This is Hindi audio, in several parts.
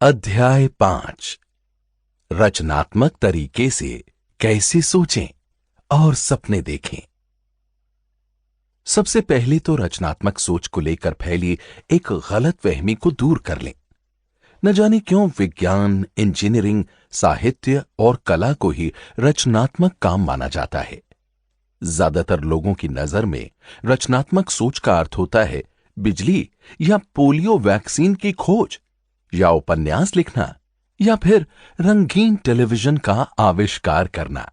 अध्याय 5। रचनात्मक तरीके से कैसे सोचें और सपने देखें। सबसे पहले तो रचनात्मक सोच को लेकर फैली एक गलत फहमी को दूर कर लें। न जाने क्यों विज्ञान, इंजीनियरिंग, साहित्य और कला को ही रचनात्मक काम माना जाता है। ज्यादातर लोगों की नजर में रचनात्मक सोच का अर्थ होता है बिजली या पोलियो वैक्सीन की खोज, या उपन्यास लिखना, या फिर रंगीन टेलीविजन का आविष्कार करना।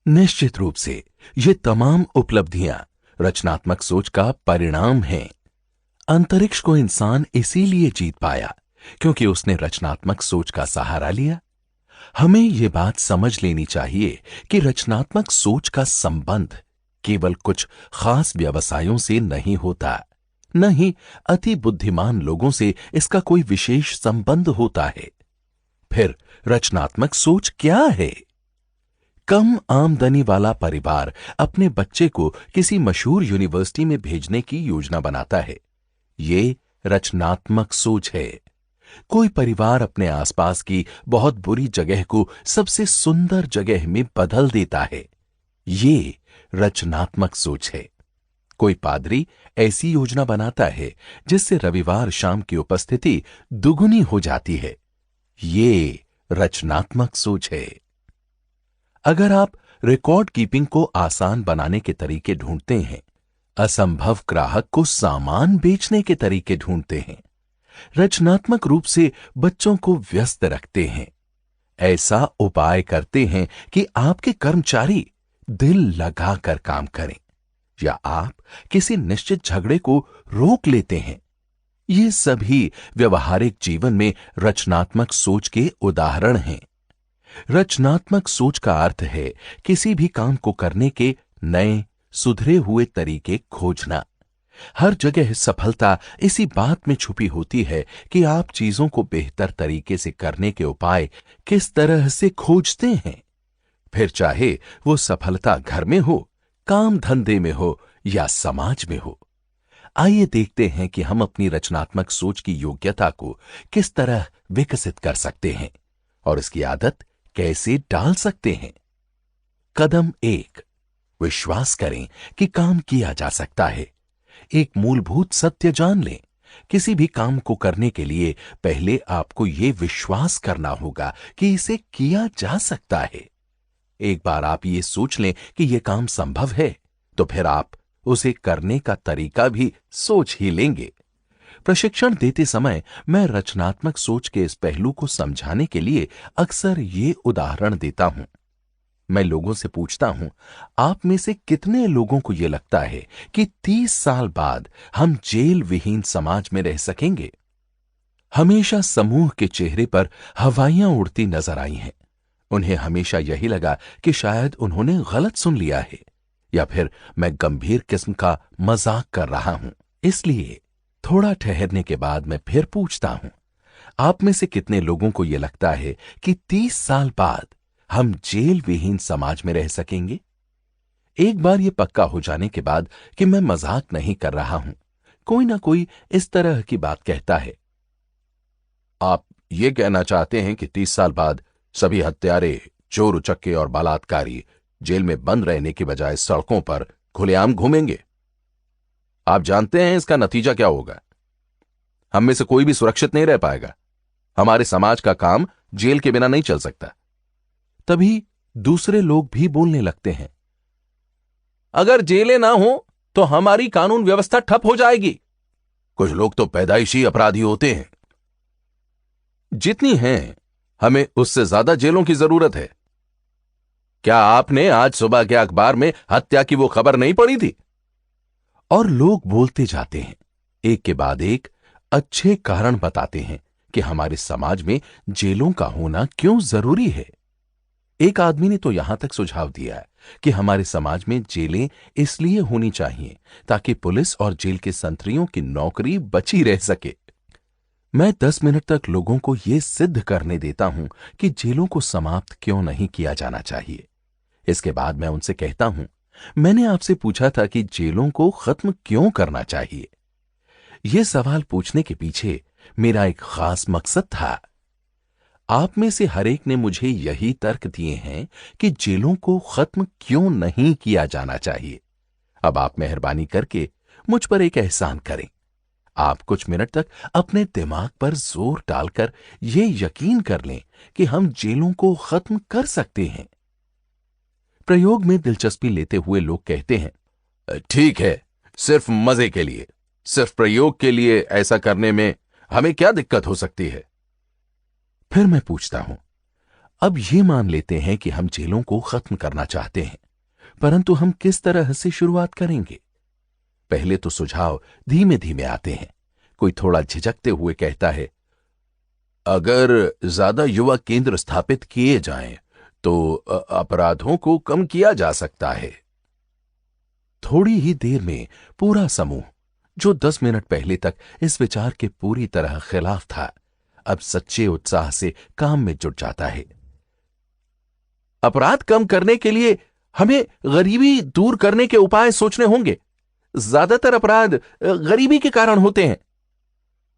निश्चित रूप से ये तमाम उपलब्धियां रचनात्मक सोच का परिणाम हैं। अंतरिक्ष को इंसान इसीलिए जीत पाया क्योंकि उसने रचनात्मक सोच का सहारा लिया। हमें यह बात समझ लेनी चाहिए कि रचनात्मक सोच का संबंध केवल कुछ खास व्यवसायों से नहीं होता, न ही अति बुद्धिमान लोगों से इसका कोई विशेष संबंध होता है। फिर रचनात्मक सोच क्या है? कम आमदनी वाला परिवार अपने बच्चे को किसी मशहूर यूनिवर्सिटी में भेजने की योजना बनाता है। ये रचनात्मक सोच है। कोई परिवार अपने आसपास की बहुत बुरी जगह को सबसे सुंदर जगह में बदल देता है। ये रचनात्मक सोच है। कोई पादरी ऐसी योजना बनाता है जिससे रविवार शाम की उपस्थिति दुगुनी हो जाती है। ये रचनात्मक सोच है। अगर आप रिकॉर्ड कीपिंग को आसान बनाने के तरीके ढूंढते हैं, असंभव ग्राहक को सामान बेचने के तरीके ढूंढते हैं, रचनात्मक रूप से बच्चों को व्यस्त रखते हैं, ऐसा उपाय करते हैं कि आपके कर्मचारी दिल लगाकर काम करें, या आप किसी निश्चित झगड़े को रोक लेते हैं, ये सभी व्यवहारिक जीवन में रचनात्मक सोच के उदाहरण हैं। रचनात्मक सोच का अर्थ है किसी भी काम को करने के नए, सुधरे हुए तरीके खोजना। हर जगह सफलता इसी बात में छुपी होती है कि आप चीजों को बेहतर तरीके से करने के उपाय किस तरह से खोजते हैं। फिर चाहे वो सफलता घर में हो, काम धंधे में हो या समाज में हो। आइए देखते हैं कि हम अपनी रचनात्मक सोच की योग्यता को किस तरह विकसित कर सकते हैं और इसकी आदत कैसे डाल सकते हैं। कदम 1, विश्वास करें कि काम किया जा सकता है। एक मूलभूत सत्य जान लें। किसी भी काम को करने के लिए पहले आपको यह विश्वास करना होगा कि इसे किया जा सकता है। एक बार आप ये सोच लें कि यह काम संभव है, तो फिर आप उसे करने का तरीका भी सोच ही लेंगे। प्रशिक्षण देते समय मैं रचनात्मक सोच के इस पहलू को समझाने के लिए अक्सर ये उदाहरण देता हूं। मैं लोगों से पूछता हूं, आप में से कितने लोगों को यह लगता है कि 30 साल बाद हम जेल विहीन समाज में रह सकेंगे? हमेशा समूह के चेहरे पर हवाइयां उड़ती नजर आई हैं। उन्हें हमेशा यही लगा कि शायद उन्होंने गलत सुन लिया है, या फिर मैं गंभीर किस्म का मजाक कर रहा हूं। इसलिए थोड़ा ठहरने के बाद मैं फिर पूछता हूं, आप में से कितने लोगों को यह लगता है कि 30 साल बाद हम जेल विहीन समाज में रह सकेंगे? एक बार यह पक्का हो जाने के बाद कि मैं मजाक नहीं कर रहा हूं, कोई ना कोई इस तरह की बात कहता है, आप यह कहना चाहते हैं कि 30 साल बाद सभी हत्यारे, चोर उचक्के और बलात्कारी जेल में बंद रहने की बजाय सड़कों पर खुलेआम घूमेंगे। आप जानते हैं इसका नतीजा क्या होगा? हम में से कोई भी सुरक्षित नहीं रह पाएगा। हमारे समाज का काम जेल के बिना नहीं चल सकता। तभी दूसरे लोग भी बोलने लगते हैं, अगर जेलें ना हो तो हमारी कानून व्यवस्था ठप हो जाएगी। कुछ लोग तो पैदाइशी अपराधी होते हैं। जितनी हैं, हमें उससे ज्यादा जेलों की जरूरत है। क्या आपने आज सुबह के अखबार में हत्या की वो खबर नहीं पढ़ी थी? और लोग बोलते जाते हैं, एक के बाद एक अच्छे कारण बताते हैं कि हमारे समाज में जेलों का होना क्यों जरूरी है। एक आदमी ने तो यहां तक सुझाव दिया है कि हमारे समाज में जेलें इसलिए होनी चाहिए ताकि पुलिस और जेल के संतरियों की नौकरी बची रह सके। मैं 10 मिनट तक लोगों को यह सिद्ध करने देता हूं कि जेलों को समाप्त क्यों नहीं किया जाना चाहिए। इसके बाद मैं उनसे कहता हूं, मैंने आपसे पूछा था कि जेलों को खत्म क्यों करना चाहिए। यह सवाल पूछने के पीछे मेरा एक खास मकसद था। आप में से हर एक ने मुझे यही तर्क दिए हैं कि जेलों को खत्म क्यों नहीं किया जाना चाहिए। अब आप मेहरबानी करके मुझ पर एक एहसान करें। आप कुछ मिनट तक अपने दिमाग पर जोर डालकर यह यकीन कर लें कि हम जेलों को खत्म कर सकते हैं। प्रयोग में दिलचस्पी लेते हुए लोग कहते हैं, ठीक है, सिर्फ मजे के लिए, सिर्फ प्रयोग के लिए ऐसा करने में हमें क्या दिक्कत हो सकती है। फिर मैं पूछता हूं, अब यह मान लेते हैं कि हम जेलों को खत्म करना चाहते हैं, परंतु हम किस तरह से शुरुआत करेंगे? पहले तो सुझाव धीमे धीमे आते हैं। कोई थोड़ा झिझकते हुए कहता है, अगर ज्यादा युवा केंद्र स्थापित किए जाएं तो अपराधों को कम किया जा सकता है। थोड़ी ही देर में पूरा समूह, जो 10 मिनट पहले तक इस विचार के पूरी तरह खिलाफ था, अब सच्चे उत्साह से काम में जुट जाता है। अपराध कम करने के लिए हमें गरीबी दूर करने के उपाय सोचने होंगे। ज्यादातर अपराध गरीबी के कारण होते हैं।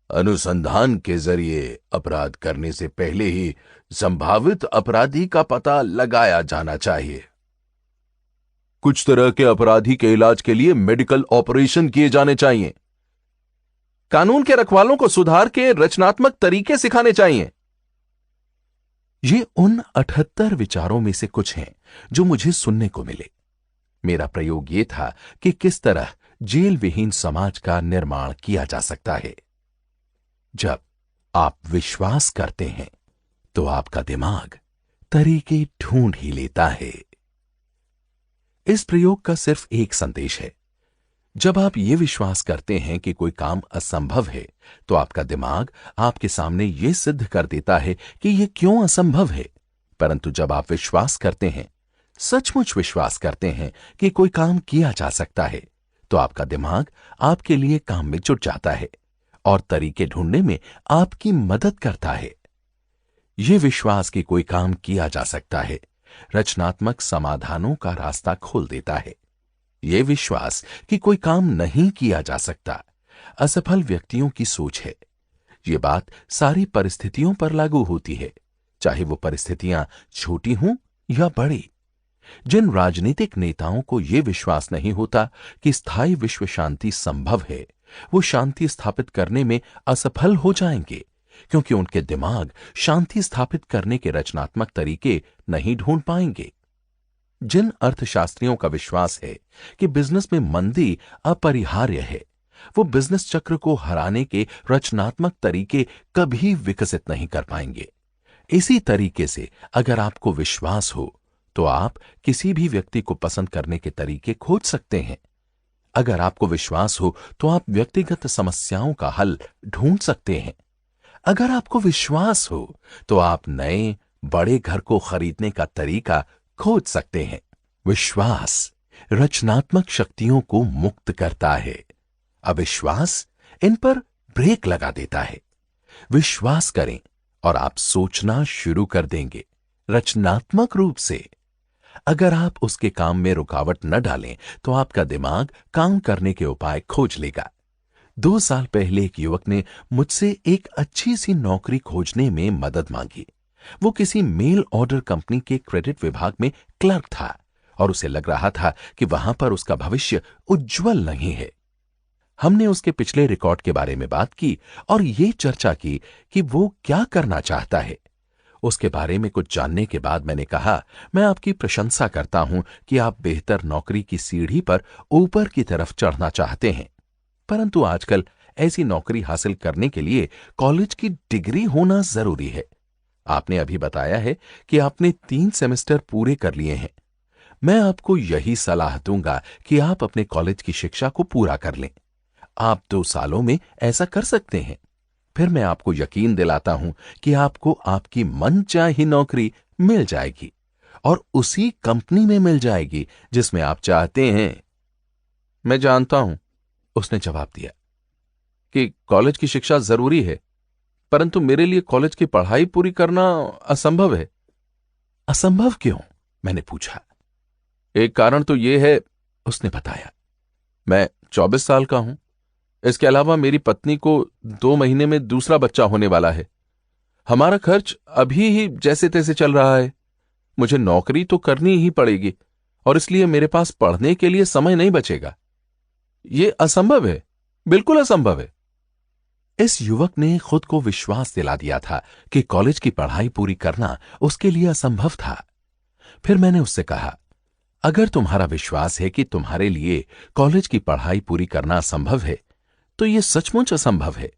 अनुसंधान के जरिए अपराध करने से पहले ही संभावित अपराधी का पता लगाया जाना चाहिए। कुछ तरह के अपराधी के इलाज के लिए मेडिकल ऑपरेशन किए जाने चाहिए। कानून के रखवालों को सुधार के रचनात्मक तरीके सिखाने चाहिए। ये उन 78 विचारों में से कुछ हैं जो मुझे सुनने को मिले। मेरा प्रयोग यह था कि किस तरह जेल विहीन समाज का निर्माण किया जा सकता है। जब आप विश्वास करते हैं तो आपका दिमाग तरीके ढूंढ ही लेता है। इस प्रयोग का सिर्फ एक संदेश है। जब आप यह विश्वास करते हैं कि कोई काम असंभव है, तो आपका दिमाग आपके सामने यह सिद्ध कर देता है कि यह क्यों असंभव है। परंतु जब आप विश्वास करते हैं, सचमुच विश्वास करते हैं कि कोई काम किया जा सकता है, तो आपका दिमाग आपके लिए काम में जुट जाता है और तरीके ढूंढने में आपकी मदद करता है। यह विश्वास कि कोई काम किया जा सकता है रचनात्मक समाधानों का रास्ता खोल देता है। यह विश्वास कि कोई काम नहीं किया जा सकता असफल व्यक्तियों की सोच है। यह बात सारी परिस्थितियों पर लागू होती है, चाहे वो परिस्थितियां छोटी हों या बड़ी। जिन राजनीतिक नेताओं को यह विश्वास नहीं होता कि स्थायी विश्व शांति संभव है, वो शांति स्थापित करने में असफल हो जाएंगे, क्योंकि उनके दिमाग शांति स्थापित करने के रचनात्मक तरीके नहीं ढूंढ पाएंगे। जिन अर्थशास्त्रियों का विश्वास है कि बिजनेस में मंदी अपरिहार्य है, वो बिजनेस चक्र को हराने के रचनात्मक तरीके कभी विकसित नहीं कर पाएंगे। इसी तरीके से अगर आपको विश्वास हो तो आप किसी भी व्यक्ति को पसंद करने के तरीके खोज सकते हैं। अगर आपको विश्वास हो तो आप व्यक्तिगत समस्याओं का हल ढूंढ सकते हैं। अगर आपको विश्वास हो तो आप नए बड़े घर को खरीदने का तरीका खोज सकते हैं। विश्वास रचनात्मक शक्तियों को मुक्त करता है, अविश्वास इन पर ब्रेक लगा देता है। विश्वास करें और आप सोचना शुरू कर देंगे रचनात्मक रूप से। अगर आप उसके काम में रुकावट न डालें तो आपका दिमाग काम करने के उपाय खोज लेगा। 2 साल पहले एक युवक ने मुझसे एक अच्छी सी नौकरी खोजने में मदद मांगी। वो किसी मेल ऑर्डर कंपनी के क्रेडिट विभाग में क्लर्क था और उसे लग रहा था कि वहां पर उसका भविष्य उज्जवल नहीं है। हमने उसके पिछले रिकॉर्ड के बारे में बात की और ये चर्चा की कि वो क्या करना चाहता है। उसके बारे में कुछ जानने के बाद मैंने कहा, मैं आपकी प्रशंसा करता हूं कि आप बेहतर नौकरी की सीढ़ी पर ऊपर की तरफ चढ़ना चाहते हैं, परंतु आजकल ऐसी नौकरी हासिल करने के लिए कॉलेज की डिग्री होना जरूरी है। आपने अभी बताया है कि आपने 3 सेमेस्टर पूरे कर लिए हैं। मैं आपको यही सलाह दूंगा कि आप अपने कॉलेज की शिक्षा को पूरा कर लें। आप 2 सालों में ऐसा कर सकते हैं। फिर मैं आपको यकीन दिलाता हूं कि आपको आपकी मनचाही नौकरी मिल जाएगी और उसी कंपनी में मिल जाएगी जिसमें आप चाहते हैं। मैं जानता हूं, उसने जवाब दिया, कि कॉलेज की शिक्षा जरूरी है, परंतु मेरे लिए कॉलेज की पढ़ाई पूरी करना असंभव है। असंभव क्यों? मैंने पूछा। एक कारण तो यह है, उसने बताया, मैं 24 साल का हूं। इसके अलावा मेरी पत्नी को 2 महीने में दूसरा बच्चा होने वाला है। हमारा खर्च अभी ही जैसे तैसे चल रहा है। मुझे नौकरी तो करनी ही पड़ेगी और इसलिए मेरे पास पढ़ने के लिए समय नहीं बचेगा। ये असंभव है, बिल्कुल असंभव है। इस युवक ने खुद को विश्वास दिला दिया था कि कॉलेज की पढ़ाई पूरी करना उसके लिए असंभव था। फिर मैंने उससे कहा, अगर तुम्हारा विश्वास है कि तुम्हारे लिए कॉलेज की पढ़ाई पूरी करना असंभव है, तो यह सचमुच असंभव है।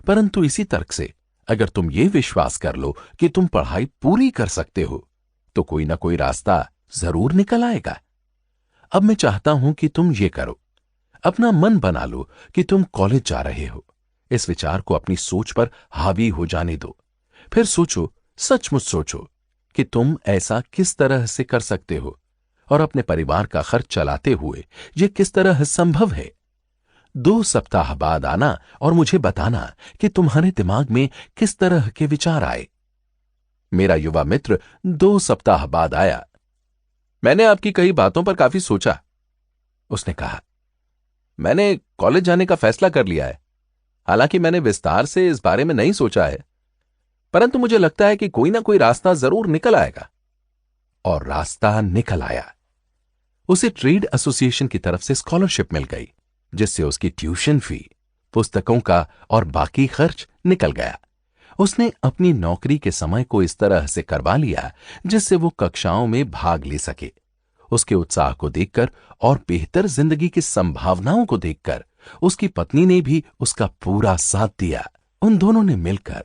परंतु इसी तर्क से अगर तुम ये विश्वास कर लो कि तुम पढ़ाई पूरी कर सकते हो, तो कोई ना कोई रास्ता जरूर निकल आएगा। अब मैं चाहता हूं कि तुम ये करो, अपना मन बना लो कि तुम कॉलेज जा रहे हो। इस विचार को अपनी सोच पर हावी हो जाने दो। फिर सोचो, सचमुच सोचो कि तुम ऐसा किस तरह से कर सकते हो और अपने परिवार का खर्च चलाते हुए यह किस तरह संभव है। 2 सप्ताह बाद आना और मुझे बताना कि तुम्हारे दिमाग में किस तरह के विचार आए। मेरा युवा मित्र 2 सप्ताह बाद आया। मैंने आपकी कई बातों पर काफी सोचा, उसने कहा। मैंने कॉलेज जाने का फैसला कर लिया है। हालांकि मैंने विस्तार से इस बारे में नहीं सोचा है, परंतु मुझे लगता है कि कोई ना कोई रास्ता जरूर निकल आएगा। और रास्ता निकल आया। उसे ट्रेड एसोसिएशन की तरफ से स्कॉलरशिप मिल गई, जिससे उसकी ट्यूशन फी, पुस्तकों का और बाकी खर्च निकल गया। उसने अपनी नौकरी के समय को इस तरह से करवा लिया जिससे वो कक्षाओं में भाग ले सके। उसके उत्साह को देखकर और बेहतर जिंदगी की संभावनाओं को देखकर उसकी पत्नी ने भी उसका पूरा साथ दिया। उन दोनों ने मिलकर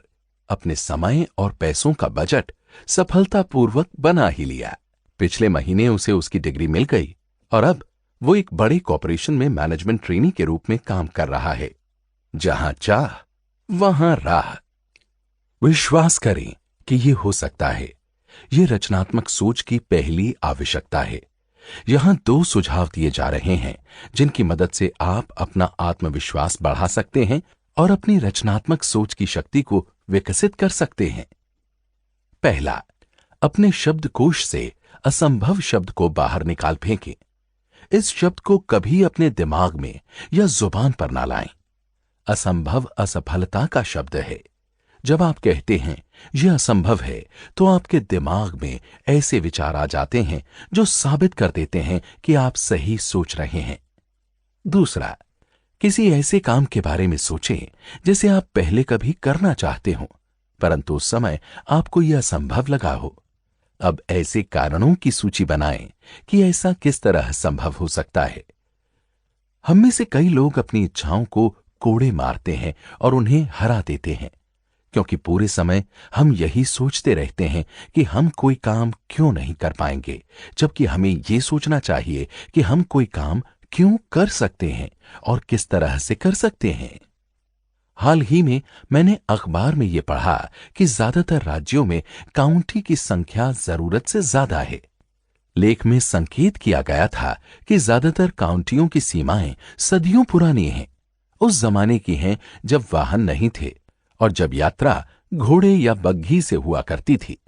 अपने समय और पैसों का बजट सफलतापूर्वक बना ही लिया। पिछले महीने उसे उसकी डिग्री मिल गई और अब वो एक बड़े कॉर्पोरेशन में मैनेजमेंट ट्रेनी के रूप में काम कर रहा है। जहां चाह वहां राह। विश्वास करें कि ये हो सकता है। ये रचनात्मक सोच की पहली आवश्यकता है। यहां 2 सुझाव दिए जा रहे हैं जिनकी मदद से आप अपना आत्मविश्वास बढ़ा सकते हैं और अपनी रचनात्मक सोच की शक्ति को विकसित कर सकते हैं। पहला, अपने शब्दकोश से असंभव शब्द को बाहर निकाल फेंकें। इस शब्द को कभी अपने दिमाग में या जुबान पर ना लाएं। असंभव असफलता का शब्द है। जब आप कहते हैं यह असंभव है, तो आपके दिमाग में ऐसे विचार आ जाते हैं जो साबित कर देते हैं कि आप सही सोच रहे हैं। दूसरा, किसी ऐसे काम के बारे में सोचें जिसे आप पहले कभी करना चाहते हो, परंतु उस समय आपको यह असंभव लगा हो। अब ऐसे कारणों की सूची बनाएं कि ऐसा किस तरह संभव हो सकता है। हम में से कई लोग अपनी इच्छाओं को कोड़े मारते हैं और उन्हें हरा देते हैं, क्योंकि पूरे समय हम यही सोचते रहते हैं कि हम कोई काम क्यों नहीं कर पाएंगे, जबकि हमें यह सोचना चाहिए कि हम कोई काम क्यों कर सकते हैं और किस तरह से कर सकते हैं। हाल ही में मैंने अखबार में यह पढ़ा कि ज्यादातर राज्यों में काउंटी की संख्या जरूरत से ज्यादा है। लेख में संकेत किया गया था कि ज्यादातर काउंटियों की सीमाएं सदियों पुरानी हैं। उस जमाने की हैं जब वाहन नहीं थे और जब यात्रा घोड़े या बग्घी से हुआ करती थी।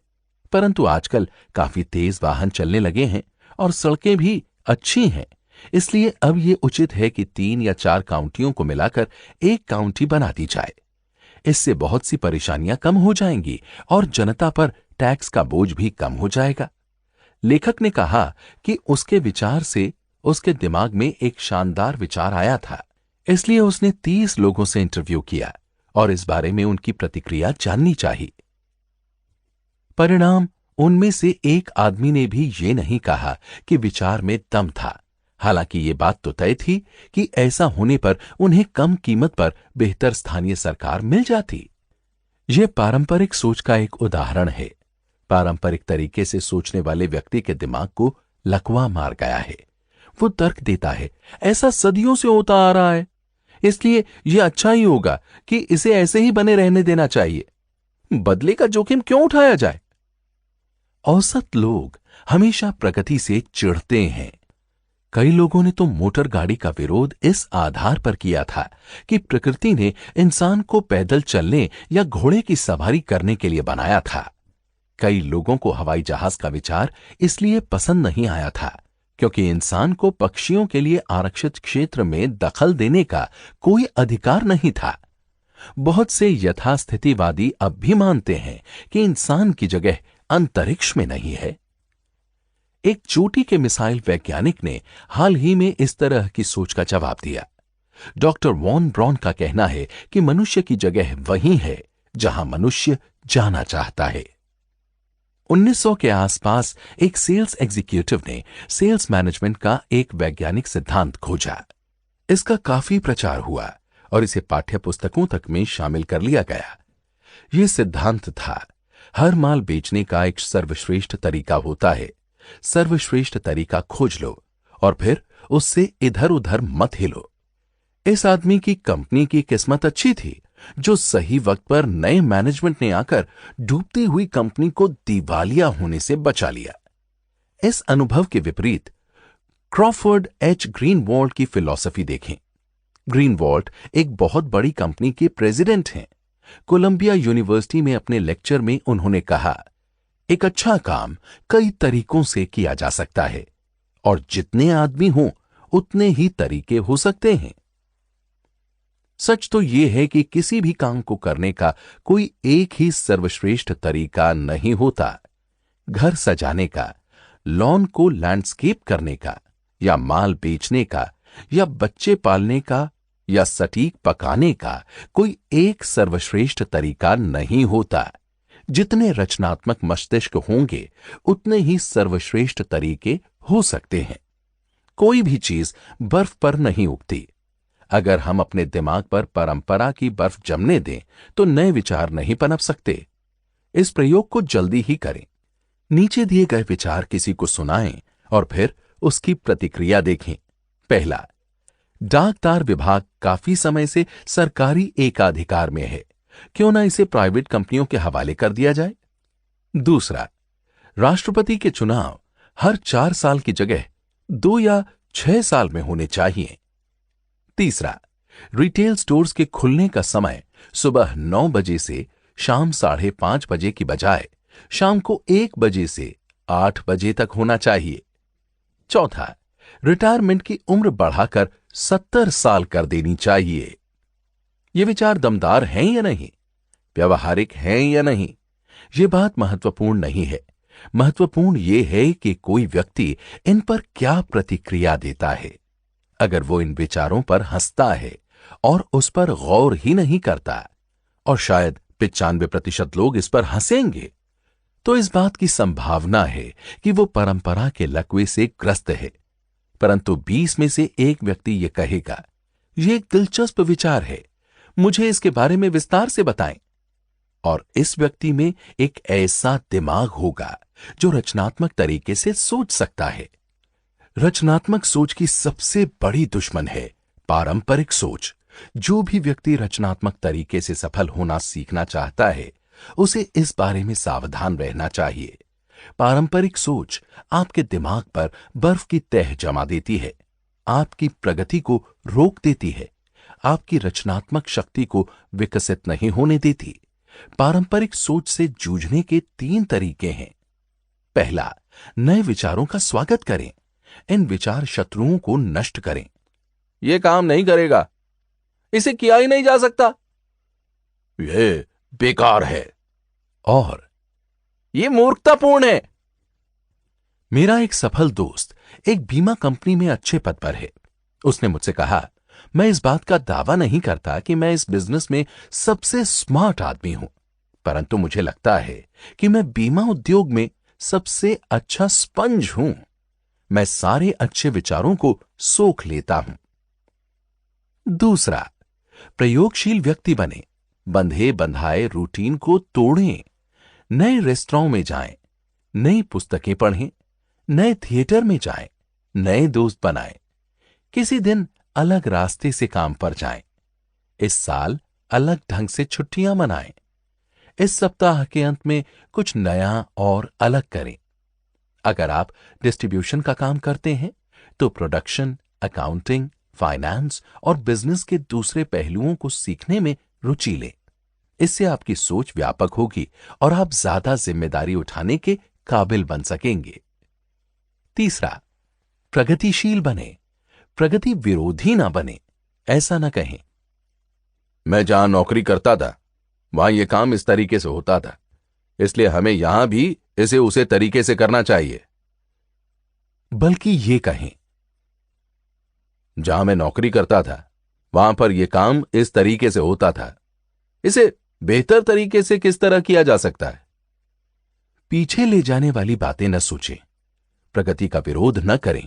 परंतु आजकल काफी तेज वाहन चलने लगे हैं और सड़कें भी अच्छी हैं। इसलिए अब यह उचित है कि 3 या 4 काउंटियों को मिलाकर एक काउंटी बना दी जाए। इससे बहुत सी परेशानियां कम हो जाएंगी और जनता पर टैक्स का बोझ भी कम हो जाएगा। लेखक ने कहा कि उसके विचार से उसके दिमाग में एक शानदार विचार आया था, इसलिए उसने 30 लोगों से इंटरव्यू किया और इस बारे में उनकी प्रतिक्रिया जाननी चाहिए। परिणाम, उनमें से एक आदमी ने भी ये नहीं कहा कि विचार में दम था। हालांकि ये बात तो तय थी कि ऐसा होने पर उन्हें कम कीमत पर बेहतर स्थानीय सरकार मिल जाती। यह पारंपरिक सोच का एक उदाहरण है। पारंपरिक तरीके से सोचने वाले व्यक्ति के दिमाग को लकवा मार गया है। वो तर्क देता है, ऐसा सदियों से होता आ रहा है, इसलिए यह अच्छा ही होगा कि इसे ऐसे ही बने रहने देना चाहिए। बदले का जोखिम क्यों उठाया जाए? औसत लोग हमेशा प्रगति से चिढ़ते हैं। कई लोगों ने तो मोटर गाड़ी का विरोध इस आधार पर किया था कि प्रकृति ने इंसान को पैदल चलने या घोड़े की सवारी करने के लिए बनाया था। कई लोगों को हवाई जहाज का विचार इसलिए पसंद नहीं आया था क्योंकि इंसान को पक्षियों के लिए आरक्षित क्षेत्र में दखल देने का कोई अधिकार नहीं था। बहुत से यथास्थितिवादी अब भी मानते हैं कि इंसान की जगह अंतरिक्ष में नहीं है। एक चोटी के मिसाइल वैज्ञानिक ने हाल ही में इस तरह की सोच का जवाब दिया। डॉक्टर वॉन ब्रॉन का कहना है कि मनुष्य की जगह वहीं है जहां मनुष्य जाना चाहता है। 1900 के आसपास एक सेल्स एग्जीक्यूटिव ने सेल्स मैनेजमेंट का एक वैज्ञानिक सिद्धांत खोजा। इसका काफी प्रचार हुआ और इसे पाठ्य पुस्तकों तक में शामिल कर लिया गया। यह सिद्धांत था, हर माल बेचने का एक सर्वश्रेष्ठ तरीका होता है। सर्वश्रेष्ठ तरीका खोज लो और फिर उससे इधर उधर मत हिलो। इस आदमी की कंपनी की किस्मत अच्छी थी जो सही वक्त पर नए मैनेजमेंट ने आकर डूबती हुई कंपनी को दिवालिया होने से बचा लिया। इस अनुभव के विपरीत क्रॉफर्ड एच ग्रीनवॉल्ड की फिलॉसफी देखें। ग्रीनवॉल्ड एक बहुत बड़ी कंपनी के प्रेसिडेंट हैं। कोलंबिया यूनिवर्सिटी में अपने लेक्चर में उन्होंने कहा, एक अच्छा काम कई तरीकों से किया जा सकता है और जितने आदमी हों उतने ही तरीके हो सकते हैं। सच तो यह है कि किसी भी काम को करने का कोई एक ही सर्वश्रेष्ठ तरीका नहीं होता। घर सजाने का, लॉन को लैंडस्केप करने का, या माल बेचने का, या बच्चे पालने का, या सटीक पकाने का कोई एक सर्वश्रेष्ठ तरीका नहीं होता। जितने रचनात्मक मस्तिष्क होंगे उतने ही सर्वश्रेष्ठ तरीके हो सकते हैं। कोई भी चीज बर्फ पर नहीं उगती। अगर हम अपने दिमाग पर परंपरा की बर्फ जमने दें तो नए विचार नहीं पनप सकते। इस प्रयोग को जल्दी ही करें। नीचे दिए गए विचार किसी को सुनाएं और फिर उसकी प्रतिक्रिया देखें। पहला, डाक तार विभाग काफी समय से सरकारी एकाधिकार में है, क्यों ना इसे प्राइवेट कंपनियों के हवाले कर दिया जाए। दूसरा, राष्ट्रपति के चुनाव हर 4 साल की जगह 2 या 6 साल में होने चाहिए। तीसरा, रिटेल स्टोर्स के खुलने का समय सुबह 9 बजे से शाम 5:30 बजे की बजाय शाम को 1 बजे से 8 बजे तक होना चाहिए। चौथा, रिटायरमेंट की उम्र बढ़ाकर 70 साल कर देनी चाहिए। ये विचार दमदार हैं या नहीं, व्यवहारिक हैं या नहीं, ये बात महत्वपूर्ण नहीं है। महत्वपूर्ण ये है कि कोई व्यक्ति इन पर क्या प्रतिक्रिया देता है। अगर वो इन विचारों पर हंसता है और उस पर गौर ही नहीं करता, और शायद 95% लोग इस पर हंसेंगे, तो इस बात की संभावना है कि वो परंपरा के लकवे से ग्रस्त है। परंतु 20 में से एक व्यक्ति ये कहेगा, ये एक दिलचस्प विचार है, मुझे इसके बारे में विस्तार से बताएं। और इस व्यक्ति में एक ऐसा दिमाग होगा जो रचनात्मक तरीके से सोच सकता है। रचनात्मक सोच की सबसे बड़ी दुश्मन है पारंपरिक सोच। जो भी व्यक्ति रचनात्मक तरीके से सफल होना सीखना चाहता है, उसे इस बारे में सावधान रहना चाहिए। पारंपरिक सोच आपके दिमाग पर बर्फ की तह जमा देती है, आपकी प्रगति को रोक देती है, आपकी रचनात्मक शक्ति को विकसित नहीं होने देती। पारंपरिक सोच से जूझने के 3 तरीके हैं। पहला, नए विचारों का स्वागत करें। इन विचार शत्रुओं को नष्ट करें। यह काम नहीं करेगा, इसे किया ही नहीं जा सकता, यह बेकार है, और यह मूर्खतापूर्ण है। मेरा एक सफल दोस्त एक बीमा कंपनी में अच्छे पद पर है। उसने मुझसे कहा, मैं इस बात का दावा नहीं करता कि मैं इस बिजनेस में सबसे स्मार्ट आदमी हूं, परंतु मुझे लगता है कि मैं बीमा उद्योग में सबसे अच्छा स्पंज हूं। मैं सारे अच्छे विचारों को सोख लेता हूं। दूसरा, प्रयोगशील व्यक्ति बने। बंधे बंधाए रूटीन को तोड़ें। नए रेस्तरां में जाएं, नई पुस्तकें पढ़ें, नए थिएटर में जाएं, नए दोस्त बनाएं। किसी दिन अलग रास्ते से काम पर जाएं। इस साल अलग ढंग से छुट्टियां मनाएं। इस सप्ताह के अंत में कुछ नया और अलग करें। अगर आप डिस्ट्रीब्यूशन का काम करते हैं तो प्रोडक्शन, अकाउंटिंग, फाइनेंस और बिजनेस के दूसरे पहलुओं को सीखने में रुचि लें। इससे आपकी सोच व्यापक होगी और आप ज्यादा जिम्मेदारी उठाने के काबिल बन सकेंगे। तीसरा, प्रगतिशील बने। प्रगति विरोधी ना बने। ऐसा ना कहें, मैं जहां नौकरी करता था वहां यह काम इस तरीके से होता था, इसलिए हमें यहां भी इसे उसे तरीके से करना चाहिए। बल्कि ये कहें, जहां मैं नौकरी करता था वहां पर यह काम इस तरीके से होता था, इसे बेहतर तरीके से किस तरह किया जा सकता है। पीछे ले जाने वाली बातें न सोचें, प्रगति का विरोध न करें,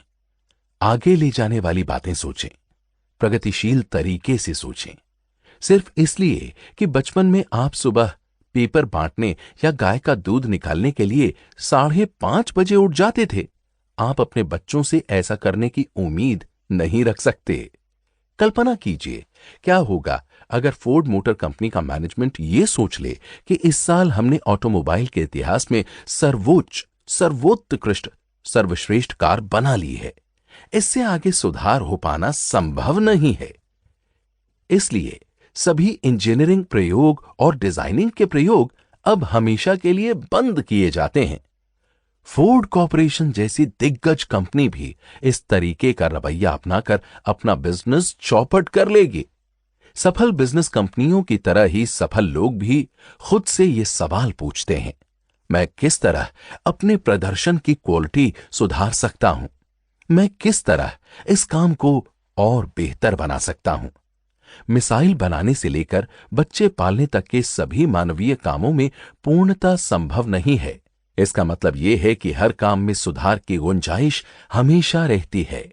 आगे ले जाने वाली बातें सोचें, प्रगतिशील तरीके से सोचें। सिर्फ इसलिए कि बचपन में आप सुबह पेपर बांटने या गाय का दूध निकालने के लिए 5:30 बजे उठ जाते थे, आप अपने बच्चों से ऐसा करने की उम्मीद नहीं रख सकते। कल्पना कीजिए क्या होगा अगर फोर्ड मोटर कंपनी का मैनेजमेंट यह सोच ले कि इस साल हमने ऑटोमोबाइल के इतिहास में सर्वोच्च, सर्वोत्कृष्ट, सर्वश्रेष्ठ कार बना ली है। इससे आगे सुधार हो पाना संभव नहीं है। इसलिए सभी इंजीनियरिंग प्रयोग और डिजाइनिंग के प्रयोग अब हमेशा के लिए बंद किए जाते हैं। फोर्ड कॉरपोरेशन जैसी दिग्गज कंपनी भी इस तरीके का रवैया अपनाकर अपना बिजनेस चौपट कर लेगी। सफल बिजनेस कंपनियों की तरह ही सफल लोग भी खुद से ये सवाल पूछते हैं, मैं किस तरह अपने प्रदर्शन की क्वालिटी सुधार सकता हूं? मैं किस तरह इस काम को और बेहतर बना सकता हूं? मिसाइल बनाने से लेकर बच्चे पालने तक के सभी मानवीय कामों में पूर्णता संभव नहीं है। इसका मतलब यह है कि हर काम में सुधार की गुंजाइश हमेशा रहती है।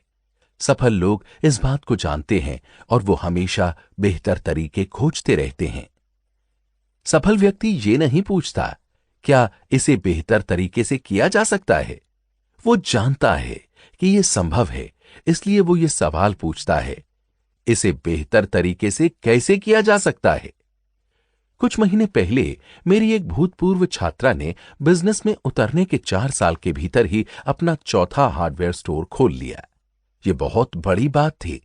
सफल लोग इस बात को जानते हैं और वो हमेशा बेहतर तरीके खोजते रहते हैं। सफल व्यक्ति ये नहीं पूछता क्या इसे बेहतर तरीके से किया जा सकता है। वो जानता है कि यह संभव है, इसलिए वो ये सवाल पूछता है, इसे बेहतर तरीके से कैसे किया जा सकता है। कुछ महीने पहले मेरी एक भूतपूर्व छात्रा ने बिजनेस में उतरने के 4 साल के भीतर ही अपना चौथा हार्डवेयर स्टोर खोल लिया। यह बहुत बड़ी बात थी।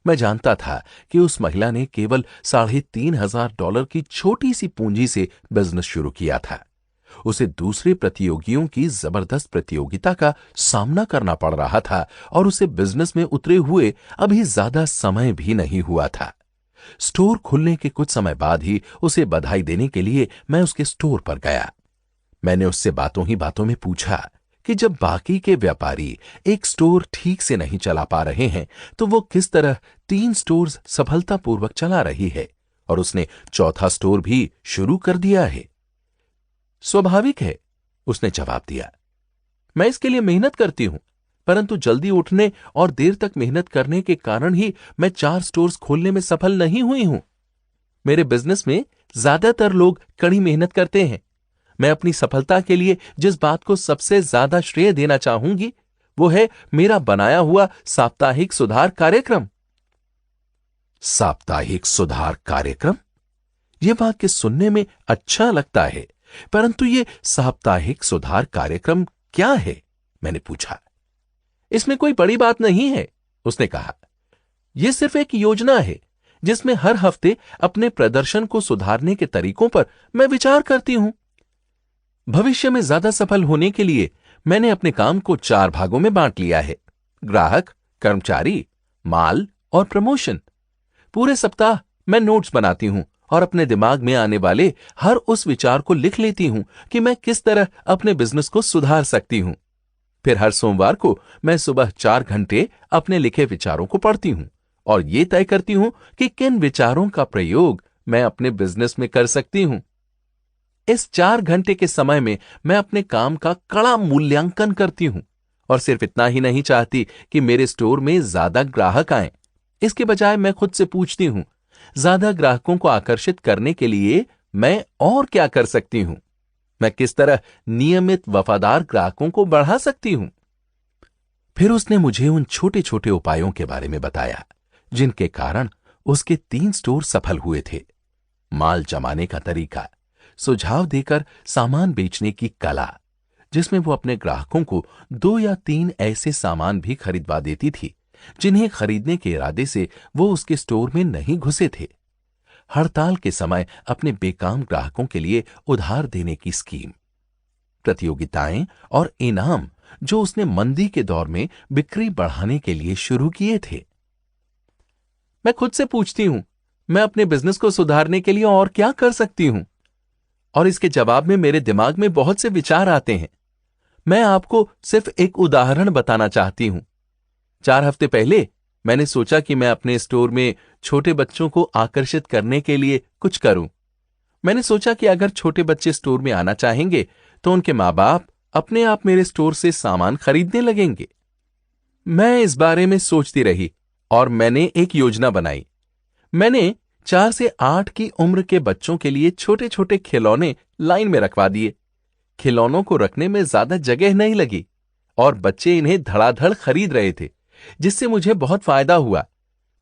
मैं जानता था कि उस महिला ने केवल $3,500 की छोटी सी पूंजी से बिजनेस शुरू किया था। उसे दूसरे प्रतियोगियों की जबरदस्त प्रतियोगिता का सामना करना पड़ रहा था और उसे बिजनेस में उतरे हुए अभी ज्यादा समय भी नहीं हुआ था। स्टोर खुलने के कुछ समय बाद ही उसे बधाई देने के लिए मैं उसके स्टोर पर गया। मैंने उससे बातों ही बातों में पूछा कि जब बाकी के व्यापारी एक स्टोर ठीक से नहीं चला पा रहे हैं तो वो किस तरह 3 स्टोर्स सफलतापूर्वक चला रही है और उसने चौथा स्टोर भी शुरू कर दिया है। स्वाभाविक है, उसने जवाब दिया। मैं इसके लिए मेहनत करती हूं, परंतु जल्दी उठने और देर तक मेहनत करने के कारण ही मैं 4 स्टोर्स खोलने में सफल नहीं हुई हूं। मेरे बिजनेस में ज्यादातर लोग कड़ी मेहनत करते हैं। मैं अपनी सफलता के लिए जिस बात को सबसे ज्यादा श्रेय देना चाहूंगी वो है मेरा बनाया हुआ साप्ताहिक सुधार कार्यक्रम। साप्ताहिक सुधार कार्यक्रम? यह वाक्य सुनने में अच्छा लगता है, परंतु यह साप्ताहिक सुधार कार्यक्रम क्या है? मैंने पूछा। इसमें कोई बड़ी बात नहीं है, उसने कहा। यह सिर्फ एक योजना है जिसमें हर हफ्ते अपने प्रदर्शन को सुधारने के तरीकों पर मैं विचार करती हूं। भविष्य में ज्यादा सफल होने के लिए मैंने अपने काम को 4 भागों में बांट लिया है: ग्राहक, कर्मचारी, माल और प्रमोशन। पूरे सप्ताह मैं नोट्स बनाती हूं और अपने दिमाग में आने वाले हर उस विचार को लिख लेती हूं कि मैं किस तरह अपने बिजनेस को सुधार सकती हूं। फिर हर सोमवार को मैं सुबह 4 घंटे अपने लिखे विचारों को पढ़ती हूं और यह तय करती हूं कि किन विचारों का प्रयोग मैं अपने बिजनेस में कर सकती हूं। इस 4 घंटे के समय में मैं अपने काम का कड़ा मूल्यांकन करती हूं और सिर्फ इतना ही नहीं चाहती कि मेरे स्टोर में ज्यादा ग्राहक आएं। इसके बजाय मैं खुद से पूछती हूं, ज्यादा ग्राहकों को आकर्षित करने के लिए मैं और क्या कर सकती हूं? मैं किस तरह नियमित वफादार ग्राहकों को बढ़ा सकती हूं? फिर उसने मुझे उन छोटे छोटे उपायों के बारे में बताया जिनके कारण उसके 3 स्टोर सफल हुए थे। माल जमाने का तरीका, सुझाव देकर सामान बेचने की कला, जिसमें वो अपने ग्राहकों को 2 या 3 ऐसे सामान भी खरीदवा देती थी जिन्हें खरीदने के इरादे से वो उसके स्टोर में नहीं घुसे थे। हड़ताल के समय अपने बेकाम ग्राहकों के लिए उधार देने की स्कीम, प्रतियोगिताएं और इनाम जो उसने मंदी के दौर में बिक्री बढ़ाने के लिए शुरू किए थे। मैं खुद से पूछती हूं, मैं अपने बिजनेस को सुधारने के लिए और क्या कर सकती हूं? और इसके जवाब में मेरे दिमाग में बहुत से विचार आते हैं। मैं आपको सिर्फ एक उदाहरण बताना चाहती हूं। 4 हफ्ते पहले मैंने सोचा कि मैं अपने स्टोर में छोटे बच्चों को आकर्षित करने के लिए कुछ करूं। मैंने सोचा कि अगर छोटे बच्चे स्टोर में आना चाहेंगे तो उनके माँ बाप अपने आप मेरे स्टोर से सामान खरीदने लगेंगे। मैं इस बारे में सोचती रही और मैंने एक योजना बनाई। मैंने 4 से 8 की उम्र के बच्चों के लिए छोटे छोटे खिलौने लाइन में रखवा दिए। खिलौनों को रखने में ज्यादा जगह नहीं लगी और बच्चे इन्हें धड़ाधड़ खरीद रहे थे, जिससे मुझे बहुत फायदा हुआ।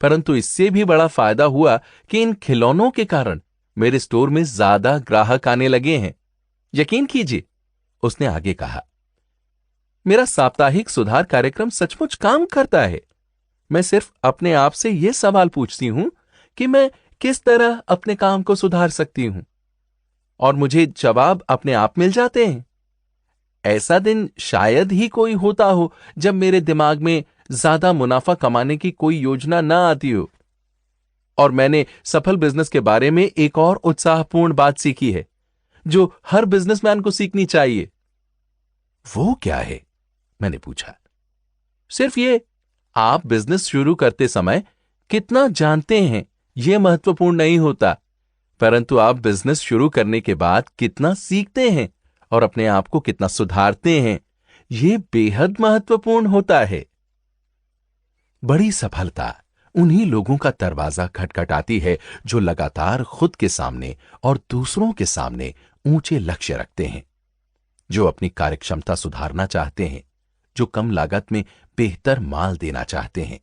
परंतु इससे भी बड़ा फायदा हुआ कि इन खिलौनों के कारण मेरे स्टोर में ज्यादा ग्राहक आने लगे हैं। यकीन कीजिए, उसने आगे कहा, मेरा साप्ताहिक सुधार कार्यक्रम सचमुच काम करता है। मैं सिर्फ अपने आप से यह सवाल पूछती हूं कि मैं किस तरह अपने काम को सुधार सकती हूं, और मुझे जवाब अपने आप मिल जाते हैं। ऐसा दिन शायद ही कोई होता हो जब मेरे दिमाग में ज्यादा मुनाफा कमाने की कोई योजना ना आती हो। और मैंने सफल बिजनेस के बारे में एक और उत्साहपूर्ण बात सीखी है, जो हर बिजनेसमैन को सीखनी चाहिए। वो क्या है? मैंने पूछा। सिर्फ ये, आप बिजनेस शुरू करते समय कितना जानते हैं यह महत्वपूर्ण नहीं होता, परंतु आप बिजनेस शुरू करने के बाद कितना सीखते हैं और अपने आप को कितना सुधारते हैं, यह बेहद महत्वपूर्ण होता है। बड़ी सफलता उन्हीं लोगों का दरवाजा खटखटाती है जो लगातार खुद के सामने और दूसरों के सामने ऊंचे लक्ष्य रखते हैं, जो अपनी कार्यक्षमता सुधारना चाहते हैं, जो कम लागत में बेहतर माल देना चाहते हैं,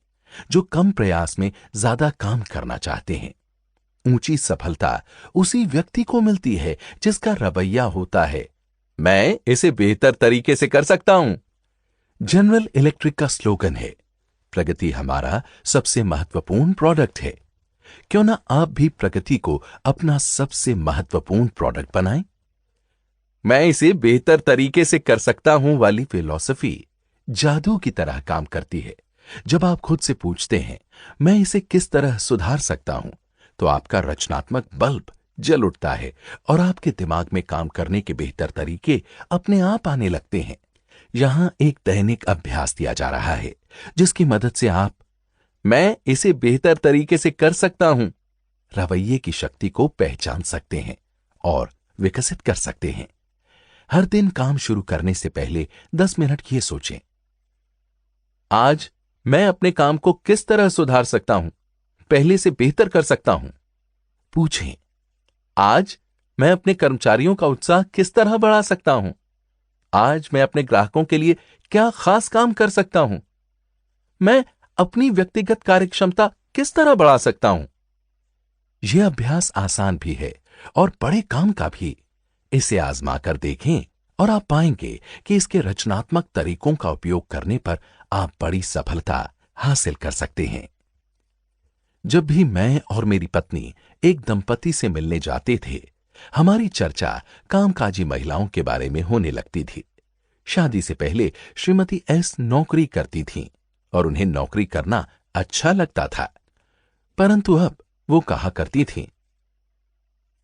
जो कम प्रयास में ज्यादा काम करना चाहते हैं। ऊंची सफलता उसी व्यक्ति को मिलती है जिसका रवैया होता है, मैं इसे बेहतर तरीके से कर सकता हूं। जनरल इलेक्ट्रिक का स्लोगन है, प्रगति हमारा सबसे महत्वपूर्ण प्रोडक्ट है। क्यों ना आप भी प्रगति को अपना सबसे महत्वपूर्ण प्रोडक्ट बनाएं? मैं इसे बेहतर तरीके से कर सकता हूं वाली फिलॉसफी जादू की तरह काम करती है। जब आप खुद से पूछते हैं, मैं इसे किस तरह सुधार सकता हूं, तो आपका रचनात्मक बल्ब जल उठता है और आपके दिमाग में काम करने के बेहतर तरीके अपने आप आने लगते हैं। यहां एक दैनिक अभ्यास दिया जा रहा है जिसकी मदद से आप मैं इसे बेहतर तरीके से कर सकता हूं रवैये की शक्ति को पहचान सकते हैं और विकसित कर सकते हैं। हर दिन काम शुरू करने से पहले 10 मिनट ये सोचें, आज मैं अपने काम को किस तरह सुधार सकता हूं, पहले से बेहतर कर सकता हूं। पूछें, आज मैं अपने कर्मचारियों का उत्साह किस तरह बढ़ा सकता हूं, आज मैं अपने ग्राहकों के लिए क्या खास काम कर सकता हूं, मैं अपनी व्यक्तिगत कार्यक्षमता किस तरह बढ़ा सकता हूं। यह अभ्यास आसान भी है और बड़े काम का भी। इसे आजमा कर देखें और आप पाएंगे कि इसके रचनात्मक तरीकों का उपयोग करने पर आप बड़ी सफलता हासिल कर सकते हैं। जब भी मैं और मेरी पत्नी एक दंपति से मिलने जाते थे, हमारी चर्चा कामकाजी महिलाओं के बारे में होने लगती थी। शादी से पहले श्रीमती एस नौकरी करती थीं और उन्हें नौकरी करना अच्छा लगता था, परंतु अब वो कहा करती थीं,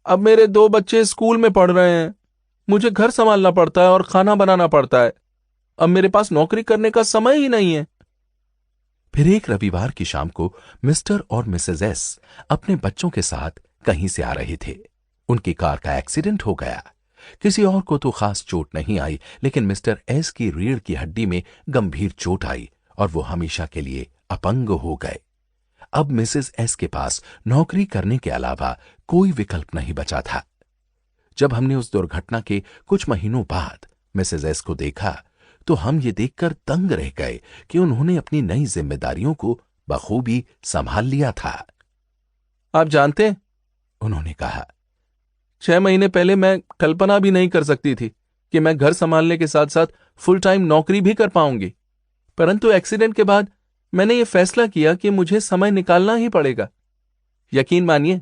अब मेरे 2 बच्चे स्कूल में पढ़ रहे हैं, मुझे घर संभालना पड़ता है और खाना बनाना पड़ता है, अब मेरे पास नौकरी करने का समय ही नहीं है। फिर एक रविवार की शाम को मिस्टर और मिसेज एस अपने बच्चों के साथ कहीं से आ रहे थे। उनकी कार का एक्सीडेंट हो गया। किसी और को तो खास चोट नहीं आई, लेकिन मिस्टर एस की रीढ़ की हड्डी में गंभीर चोट आई और वो हमेशा के लिए अपंग हो गए। अब मिसेज एस के पास नौकरी करने के अलावा कोई विकल्प नहीं बचा था। जब हमने उस दुर्घटना के कुछ महीनों बाद मिसेज एस को देखा, तो हम ये देखकर दंग रह गए कि उन्होंने अपनी नई जिम्मेदारियों को बखूबी संभाल लिया था। आप जानते हैं, उन्होंने कहा, 6 महीने पहले मैं कल्पना भी नहीं कर सकती थी कि मैं घर संभालने के साथ साथ फुल टाइम नौकरी भी कर पाऊंगी, परंतु एक्सीडेंट के बाद मैंने ये फैसला किया कि मुझे समय निकालना ही पड़ेगा। यकीन मानिए,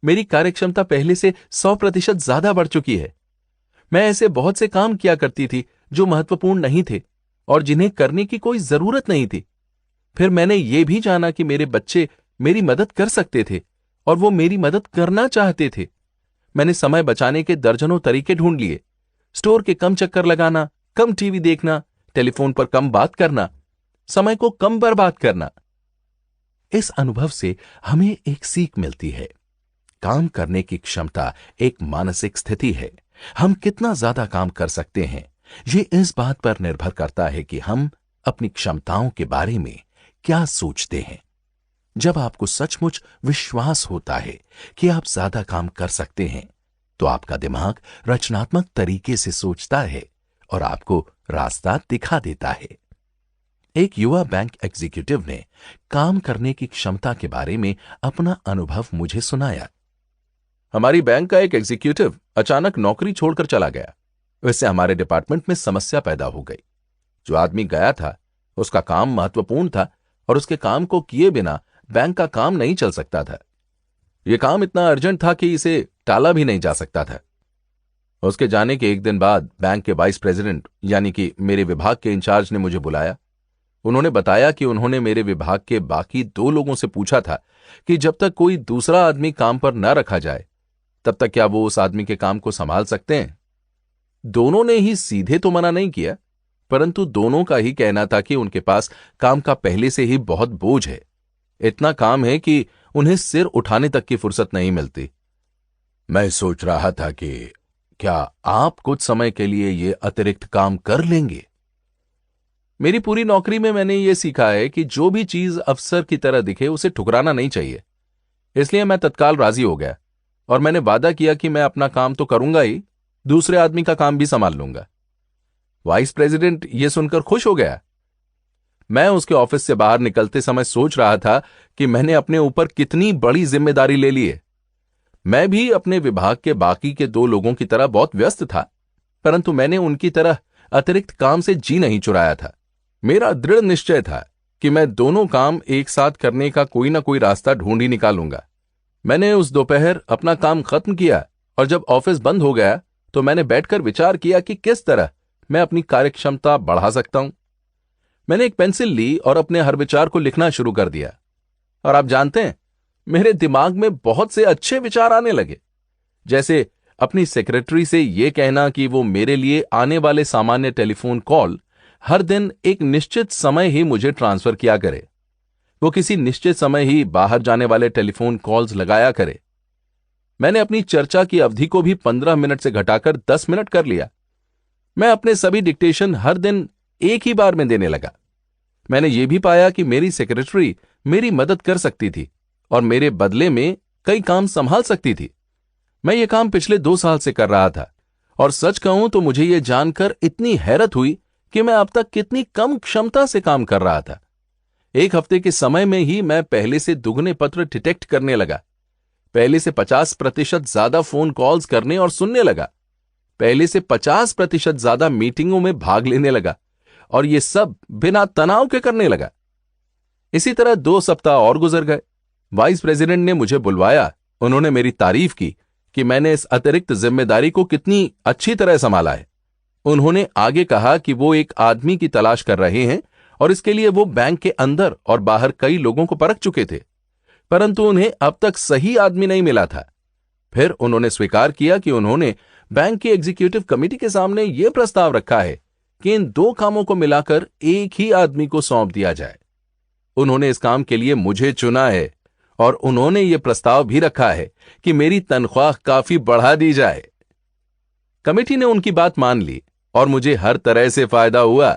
मेरी कार्यक्षमता पहले से 100% ज्यादा बढ़ चुकी है। मैं ऐसे बहुत से काम किया करती थी जो महत्वपूर्ण नहीं थे और जिन्हें करने की कोई जरूरत नहीं थी। फिर मैंने ये भी जाना कि मेरे बच्चे मेरी मदद कर सकते थे और वो मेरी मदद करना चाहते थे। मैंने समय बचाने के दर्जनों तरीके ढूंढ लिए। स्टोर के कम चक्कर लगाना, कम टीवी देखना, टेलीफोन पर कम बात करना, समय को कम बर्बाद करना। इस अनुभव से हमें एक सीख मिलती है। काम करने की क्षमता एक मानसिक स्थिति है। हम कितना ज्यादा काम कर सकते हैं, ये इस बात पर निर्भर करता है कि हम अपनी क्षमताओं के बारे में क्या सोचते हैं। जब आपको सचमुच विश्वास होता है कि आप ज्यादा काम कर सकते हैं, तो आपका दिमाग रचनात्मक तरीके से सोचता है और आपको रास्ता दिखा देता है। एक युवा बैंक एग्जीक्यूटिव ने काम करने की क्षमता के बारे में अपना अनुभव मुझे सुनाया। हमारी बैंक का एक एग्जीक्यूटिव अचानक नौकरी छोड़कर चला गया। इससे हमारे डिपार्टमेंट में समस्या पैदा हो गई। जो आदमी गया था, उसका काम महत्वपूर्ण था और उसके काम को किए बिना बैंक का काम नहीं चल सकता था। यह काम इतना अर्जेंट था कि इसे टाला भी नहीं जा सकता था। उसके जाने के एक दिन बाद बैंक के वाइस प्रेसिडेंट यानी कि मेरे विभाग के इंचार्ज ने मुझे बुलाया। उन्होंने बताया कि उन्होंने मेरे विभाग के बाकी 2 लोगों से पूछा था कि जब तक कोई दूसरा आदमी काम पर न रखा जाए, तब तक क्या वो उस आदमी के काम को संभाल सकते हैं। दोनों ने ही सीधे तो मना नहीं किया, परंतु दोनों का ही कहना था कि उनके पास काम का पहले से ही बहुत बोझ है। इतना काम है कि उन्हें सिर उठाने तक की फुर्सत नहीं मिलती। मैं सोच रहा था कि क्या आप कुछ समय के लिए ये अतिरिक्त काम कर लेंगे। मेरी पूरी नौकरी में मैंने ये सीखा है कि जो भी चीज अफसर की तरह दिखे उसे ठुकराना नहीं चाहिए। इसलिए मैं तत्काल राजी हो गया और मैंने वादा किया कि मैं अपना काम तो करूंगा ही, दूसरे आदमी का काम भी संभाल लूंगा। वाइस प्रेसिडेंट यह सुनकर खुश हो गया। मैं उसके ऑफिस से बाहर निकलते समय सोच रहा था कि मैंने अपने ऊपर कितनी बड़ी जिम्मेदारी ले ली है। मैं भी अपने विभाग के बाकी के 2 लोगों की तरह बहुत व्यस्त था, परंतु मैंने उनकी तरह अतिरिक्त काम से जी नहीं चुराया था। मेरा दृढ़ निश्चय था कि मैं दोनों काम एक साथ करने का कोई ना कोई रास्ता ढूंढ ही निकालूंगा। मैंने उस दोपहर अपना काम खत्म किया और जब ऑफिस बंद हो गया तो मैंने बैठकर विचार किया कि किस तरह मैं अपनी कार्यक्षमता बढ़ा सकता हूं। मैंने एक पेंसिल ली और अपने हर विचार को लिखना शुरू कर दिया। और आप जानते हैं, मेरे दिमाग में बहुत से अच्छे विचार आने लगे, जैसे अपनी सेक्रेटरी से यह कहना कि वो मेरे लिए आने वाले सामान्य टेलीफोन कॉल हर दिन एक निश्चित समय ही मुझे ट्रांसफर किया करे, वो किसी निश्चित समय ही बाहर जाने वाले टेलीफोन कॉल्स लगाया करे। मैंने अपनी चर्चा की अवधि को भी 15 मिनट से घटाकर 10 मिनट कर लिया। मैं अपने सभी डिक्टेशन हर दिन एक ही बार में देने लगा। मैंने यह भी पाया कि मेरी सेक्रेटरी मेरी मदद कर सकती थी और मेरे बदले में कई काम संभाल सकती थी। मैं ये काम पिछले 2 साल से कर रहा था और सच कहूं तो मुझे ये जानकर इतनी हैरत हुई कि मैं अब तक कितनी कम क्षमता से काम कर रहा था। 1 हफ्ते के समय में ही मैं पहले से दुगने पत्र डिटेक्ट करने लगा, पहले से 50% ज्यादा फोन कॉल्स करने और सुनने लगा, पहले से 50% ज्यादा मीटिंगों में भाग लेने लगा और ये सब बिना तनाव के करने लगा। इसी तरह 2 सप्ताह और गुजर गए। वाइस प्रेसिडेंट ने मुझे बुलवाया। उन्होंने मेरी तारीफ की कि मैंने इस अतिरिक्त जिम्मेदारी को कितनी अच्छी तरह संभाला है। उन्होंने आगे कहा कि वो एक आदमी की तलाश कर रहे हैं और इसके लिए वो बैंक के अंदर और बाहर कई लोगों को परख चुके थे, परंतु उन्हें अब तक सही आदमी नहीं मिला था। फिर उन्होंने स्वीकार किया कि उन्होंने बैंक की एग्जीक्यूटिव कमेटी के सामने यह प्रस्ताव रखा है कि इन 2 कामों को मिलाकर एक ही आदमी को सौंप दिया जाए। उन्होंने इस काम के लिए मुझे चुना है और उन्होंने यह प्रस्ताव भी रखा है कि मेरी तनख्वाह काफी बढ़ा दी जाए। कमेटी ने उनकी बात मान ली और मुझे हर तरह से फायदा हुआ।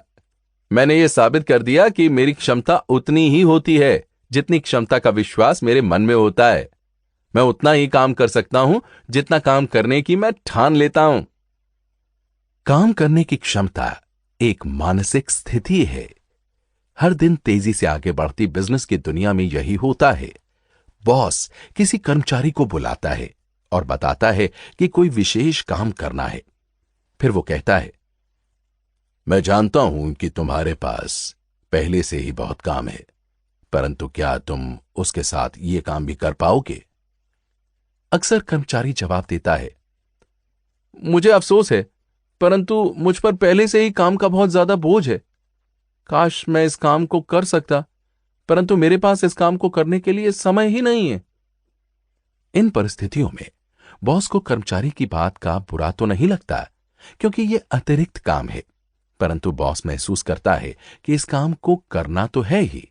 मैंने यह साबित कर दिया कि मेरी क्षमता उतनी ही होती है जितनी क्षमता का विश्वास मेरे मन में होता है। मैं उतना ही काम कर सकता हूं जितना काम करने की मैं ठान लेता हूं। काम करने की क्षमता एक मानसिक स्थिति है। हर दिन तेजी से आगे बढ़ती बिजनेस की दुनिया में यही होता है। बॉस किसी कर्मचारी को बुलाता है और बताता है कि कोई विशेष काम करना है। फिर वो कहता है, मैं जानता हूं कि तुम्हारे पास पहले से ही बहुत काम है, परंतु क्या तुम उसके साथ ये काम भी कर पाओगे? अक्सर कर्मचारी जवाब देता है, मुझे अफसोस है, परंतु मुझ पर पहले से ही काम का बहुत ज्यादा बोझ है। काश मैं इस काम को कर सकता, परंतु मेरे पास इस काम को करने के लिए समय ही नहीं है। इन परिस्थितियों में बॉस को कर्मचारी की बात का बुरा तो नहीं लगता, क्योंकि ये अतिरिक्त काम है, परंतु बॉस महसूस करता है कि इस काम को करना तो है ही।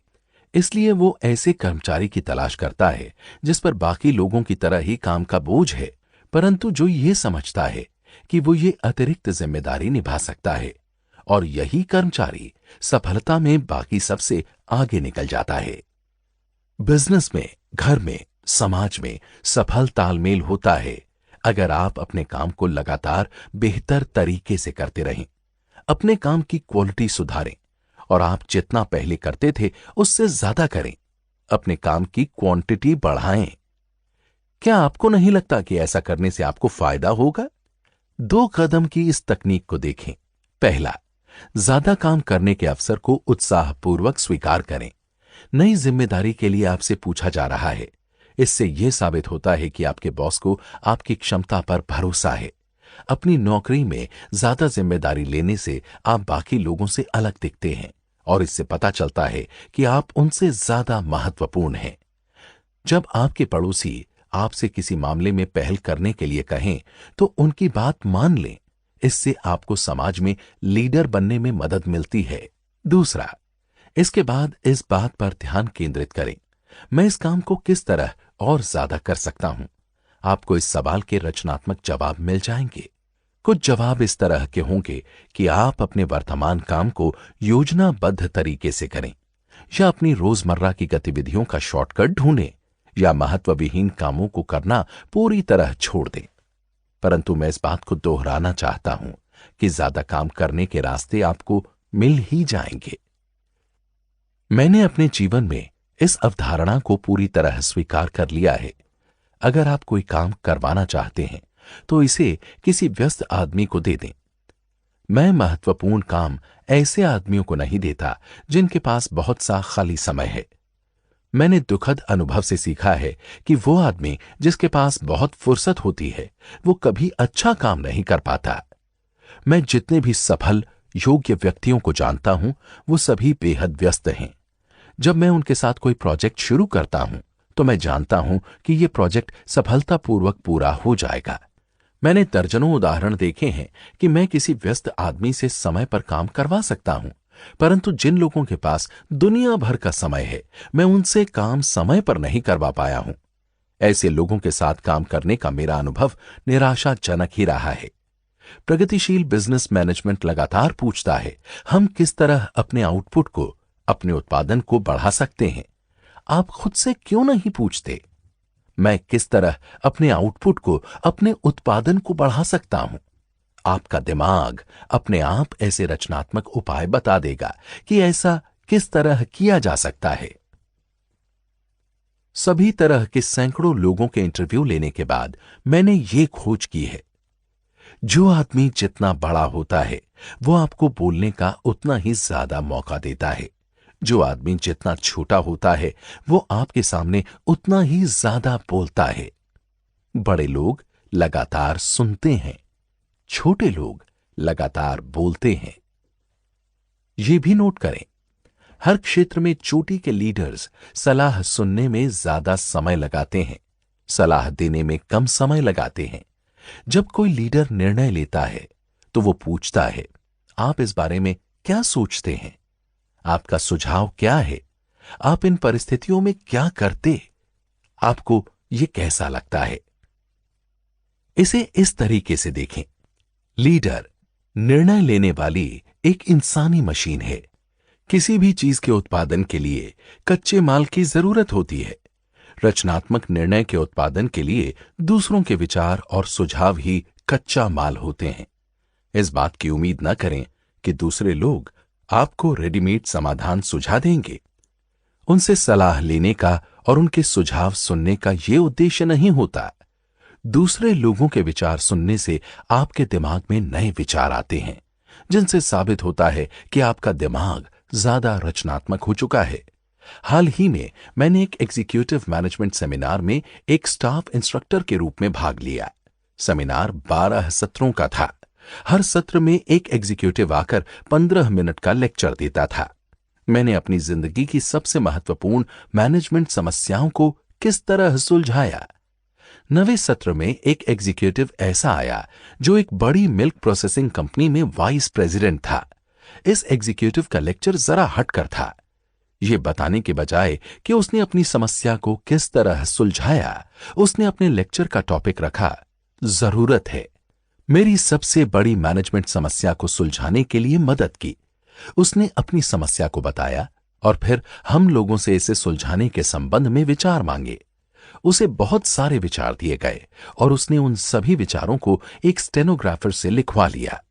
इसलिए वो ऐसे कर्मचारी की तलाश करता है जिस पर बाकी लोगों की तरह ही काम का बोझ है, परंतु जो ये समझता है कि वो ये अतिरिक्त जिम्मेदारी निभा सकता है, और यही कर्मचारी सफलता में बाकी सबसे आगे निकल जाता है। बिजनेस में, घर में, समाज में सफल तालमेल होता है अगर आप अपने काम को लगातार बेहतर तरीके से करते रहें, अपने काम की क्वालिटी सुधारें और आप जितना पहले करते थे उससे ज्यादा करें, अपने काम की क्वांटिटी बढ़ाएं। क्या आपको नहीं लगता कि ऐसा करने से आपको फायदा होगा? 2 कदम की इस तकनीक को देखें। पहला, ज्यादा काम करने के अवसर को उत्साहपूर्वक स्वीकार करें। नई जिम्मेदारी के लिए आपसे पूछा जा रहा है, इससे यह साबित होता है कि आपके बॉस को आपकी क्षमता पर भरोसा है। अपनी नौकरी में ज्यादा जिम्मेदारी लेने से आप बाकी लोगों से अलग दिखते हैं और इससे पता चलता है कि आप उनसे ज्यादा महत्वपूर्ण हैं। जब आपके पड़ोसी आपसे किसी मामले में पहल करने के लिए कहें तो उनकी बात मान लें, इससे आपको समाज में लीडर बनने में मदद मिलती है। दूसरा, इसके बाद इस बात पर ध्यान केंद्रित करें, मैं इस काम को किस तरह और ज्यादा कर सकता हूं। आपको इस सवाल के रचनात्मक जवाब मिल जाएंगे। कुछ जवाब इस तरह के होंगे कि आप अपने वर्तमान काम को योजनाबद्ध तरीके से करें, या अपनी रोजमर्रा की गतिविधियों का शॉर्टकट ढूंढें, या महत्वविहीन कामों को करना पूरी तरह छोड़ दें। परंतु मैं इस बात को दोहराना चाहता हूं कि ज्यादा काम करने के रास्ते आपको मिल ही जाएंगे। मैंने अपने जीवन में इस अवधारणा को पूरी तरह स्वीकार कर लिया है। अगर आप कोई काम करवाना चाहते हैं तो इसे किसी व्यस्त आदमी को दे दें। मैं महत्वपूर्ण काम ऐसे आदमियों को नहीं देता जिनके पास बहुत सा खाली समय है। मैंने दुखद अनुभव से सीखा है कि वो आदमी जिसके पास बहुत फुर्सत होती है वो कभी अच्छा काम नहीं कर पाता। मैं जितने भी सफल योग्य व्यक्तियों को जानता हूं वो सभी बेहद व्यस्त हैं। जब मैं उनके साथ कोई प्रोजेक्ट शुरू करता हूं तो मैं जानता हूं कि यह प्रोजेक्ट सफलतापूर्वक पूरा हो जाएगा। मैंने दर्जनों उदाहरण देखे हैं कि मैं किसी व्यस्त आदमी से समय पर काम करवा सकता हूं, परंतु जिन लोगों के पास दुनिया भर का समय है मैं उनसे काम समय पर नहीं करवा पाया हूं। ऐसे लोगों के साथ काम करने का मेरा अनुभव निराशाजनक ही रहा है। प्रगतिशील बिजनेस मैनेजमेंट लगातार पूछता है, हम किस तरह अपने आउटपुट को, अपने उत्पादन को बढ़ा सकते हैं। आप खुद से क्यों नहीं पूछते, मैं किस तरह अपने आउटपुट को, अपने उत्पादन को बढ़ा सकता हूं? आपका दिमाग अपने आप ऐसे रचनात्मक उपाय बता देगा कि ऐसा किस तरह किया जा सकता है। सभी तरह के सैकड़ों लोगों के इंटरव्यू लेने के बाद मैंने ये खोज की है, जो आदमी जितना बड़ा होता है वो आपको बोलने का उतना ही ज्यादा मौका देता है। जो आदमी जितना छोटा होता है वो आपके सामने उतना ही ज्यादा बोलता है। बड़े लोग लगातार सुनते हैं, छोटे लोग लगातार बोलते हैं। ये भी नोट करें, हर क्षेत्र में चोटी के लीडर्स सलाह सुनने में ज्यादा समय लगाते हैं, सलाह देने में कम समय लगाते हैं। जब कोई लीडर निर्णय लेता है तो वो पूछता है, आप इस बारे में क्या सोचते हैं? आपका सुझाव क्या है? आप इन परिस्थितियों में क्या करते? आपको यह कैसा लगता है? इसे इस तरीके से देखें, लीडर निर्णय लेने वाली एक इंसानी मशीन है। किसी भी चीज के उत्पादन के लिए कच्चे माल की जरूरत होती है। रचनात्मक निर्णय के उत्पादन के लिए दूसरों के विचार और सुझाव ही कच्चा माल होते हैं। इस बात की उम्मीद न करें कि दूसरे लोग आपको रेडीमेड समाधान सुझा देंगे। उनसे सलाह लेने का और उनके सुझाव सुनने का यह उद्देश्य नहीं होता। दूसरे लोगों के विचार सुनने से आपके दिमाग में नए विचार आते हैं, जिनसे साबित होता है कि आपका दिमाग ज्यादा रचनात्मक हो चुका है। हाल ही में मैंने एक एग्जीक्यूटिव मैनेजमेंट सेमिनार में एक स्टाफ इंस्ट्रक्टर के रूप में भाग लिया। सेमिनार 12 सत्रों का था। हर सत्र में एक एग्जीक्यूटिव आकर 15 मिनट का लेक्चर देता था। मैंने अपनी जिंदगी की सबसे महत्वपूर्ण मैनेजमेंट समस्याओं को किस तरह सुलझाया, नवे सत्र में एक एग्जीक्यूटिव ऐसा आया जो एक बड़ी मिल्क प्रोसेसिंग कंपनी में वाइस प्रेसिडेंट था। इस एग्जीक्यूटिव का लेक्चर जरा हटकर था। यह बताने के बजाय कि उसने अपनी समस्या को किस तरह सुलझाया, उसने अपने लेक्चर का टॉपिक रखा, जरूरत है। मेरी सबसे बड़ी मैनेजमेंट समस्या को सुलझाने के लिए मदद की। उसने अपनी समस्या को बताया और फिर हम लोगों से इसे सुलझाने के संबंध में विचार मांगे। उसे बहुत सारे विचार दिए गए और उसने उन सभी विचारों को एक स्टेनोग्राफर से लिखवा लिया।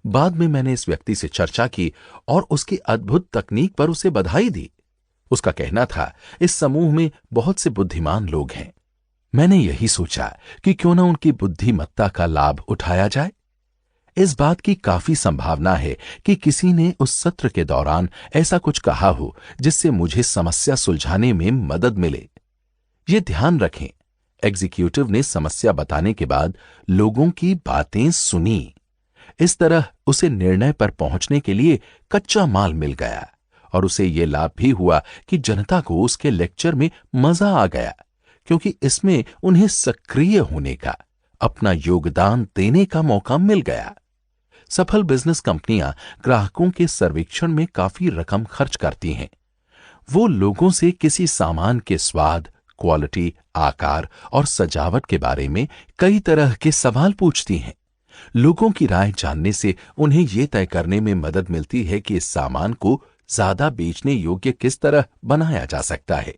बाद में मैंने इस व्यक्ति से चर्चा की और उसकी अद्भुत तकनीक पर उसे बधाई दी। उसका कहना था, इस समूह में बहुत से बुद्धिमान लोग हैं। मैंने यही सोचा कि क्यों ना उनकी बुद्धिमत्ता का लाभ उठाया जाए। इस बात की काफी संभावना है कि किसी ने उस सत्र के दौरान ऐसा कुछ कहा हो जिससे मुझे समस्या सुलझाने में मदद मिले। ये ध्यान रखें, एग्जीक्यूटिव ने समस्या बताने के बाद लोगों की बातें सुनी। इस तरह उसे निर्णय पर पहुंचने के लिए कच्चा माल मिल गया और उसे यह लाभ भी हुआ कि जनता को उसके लेक्चर में मजा आ गया, क्योंकि इसमें उन्हें सक्रिय होने का, अपना योगदान देने का मौका मिल गया। सफल बिजनेस कंपनियां ग्राहकों के सर्वेक्षण में काफी रकम खर्च करती हैं। वो लोगों से किसी सामान के स्वाद, क्वालिटी, आकार और सजावट के बारे में कई तरह के सवाल पूछती हैं। लोगों की राय जानने से उन्हें यह तय करने में मदद मिलती है कि इस सामान को ज्यादा बेचने योग्य किस तरह बनाया जा सकता है।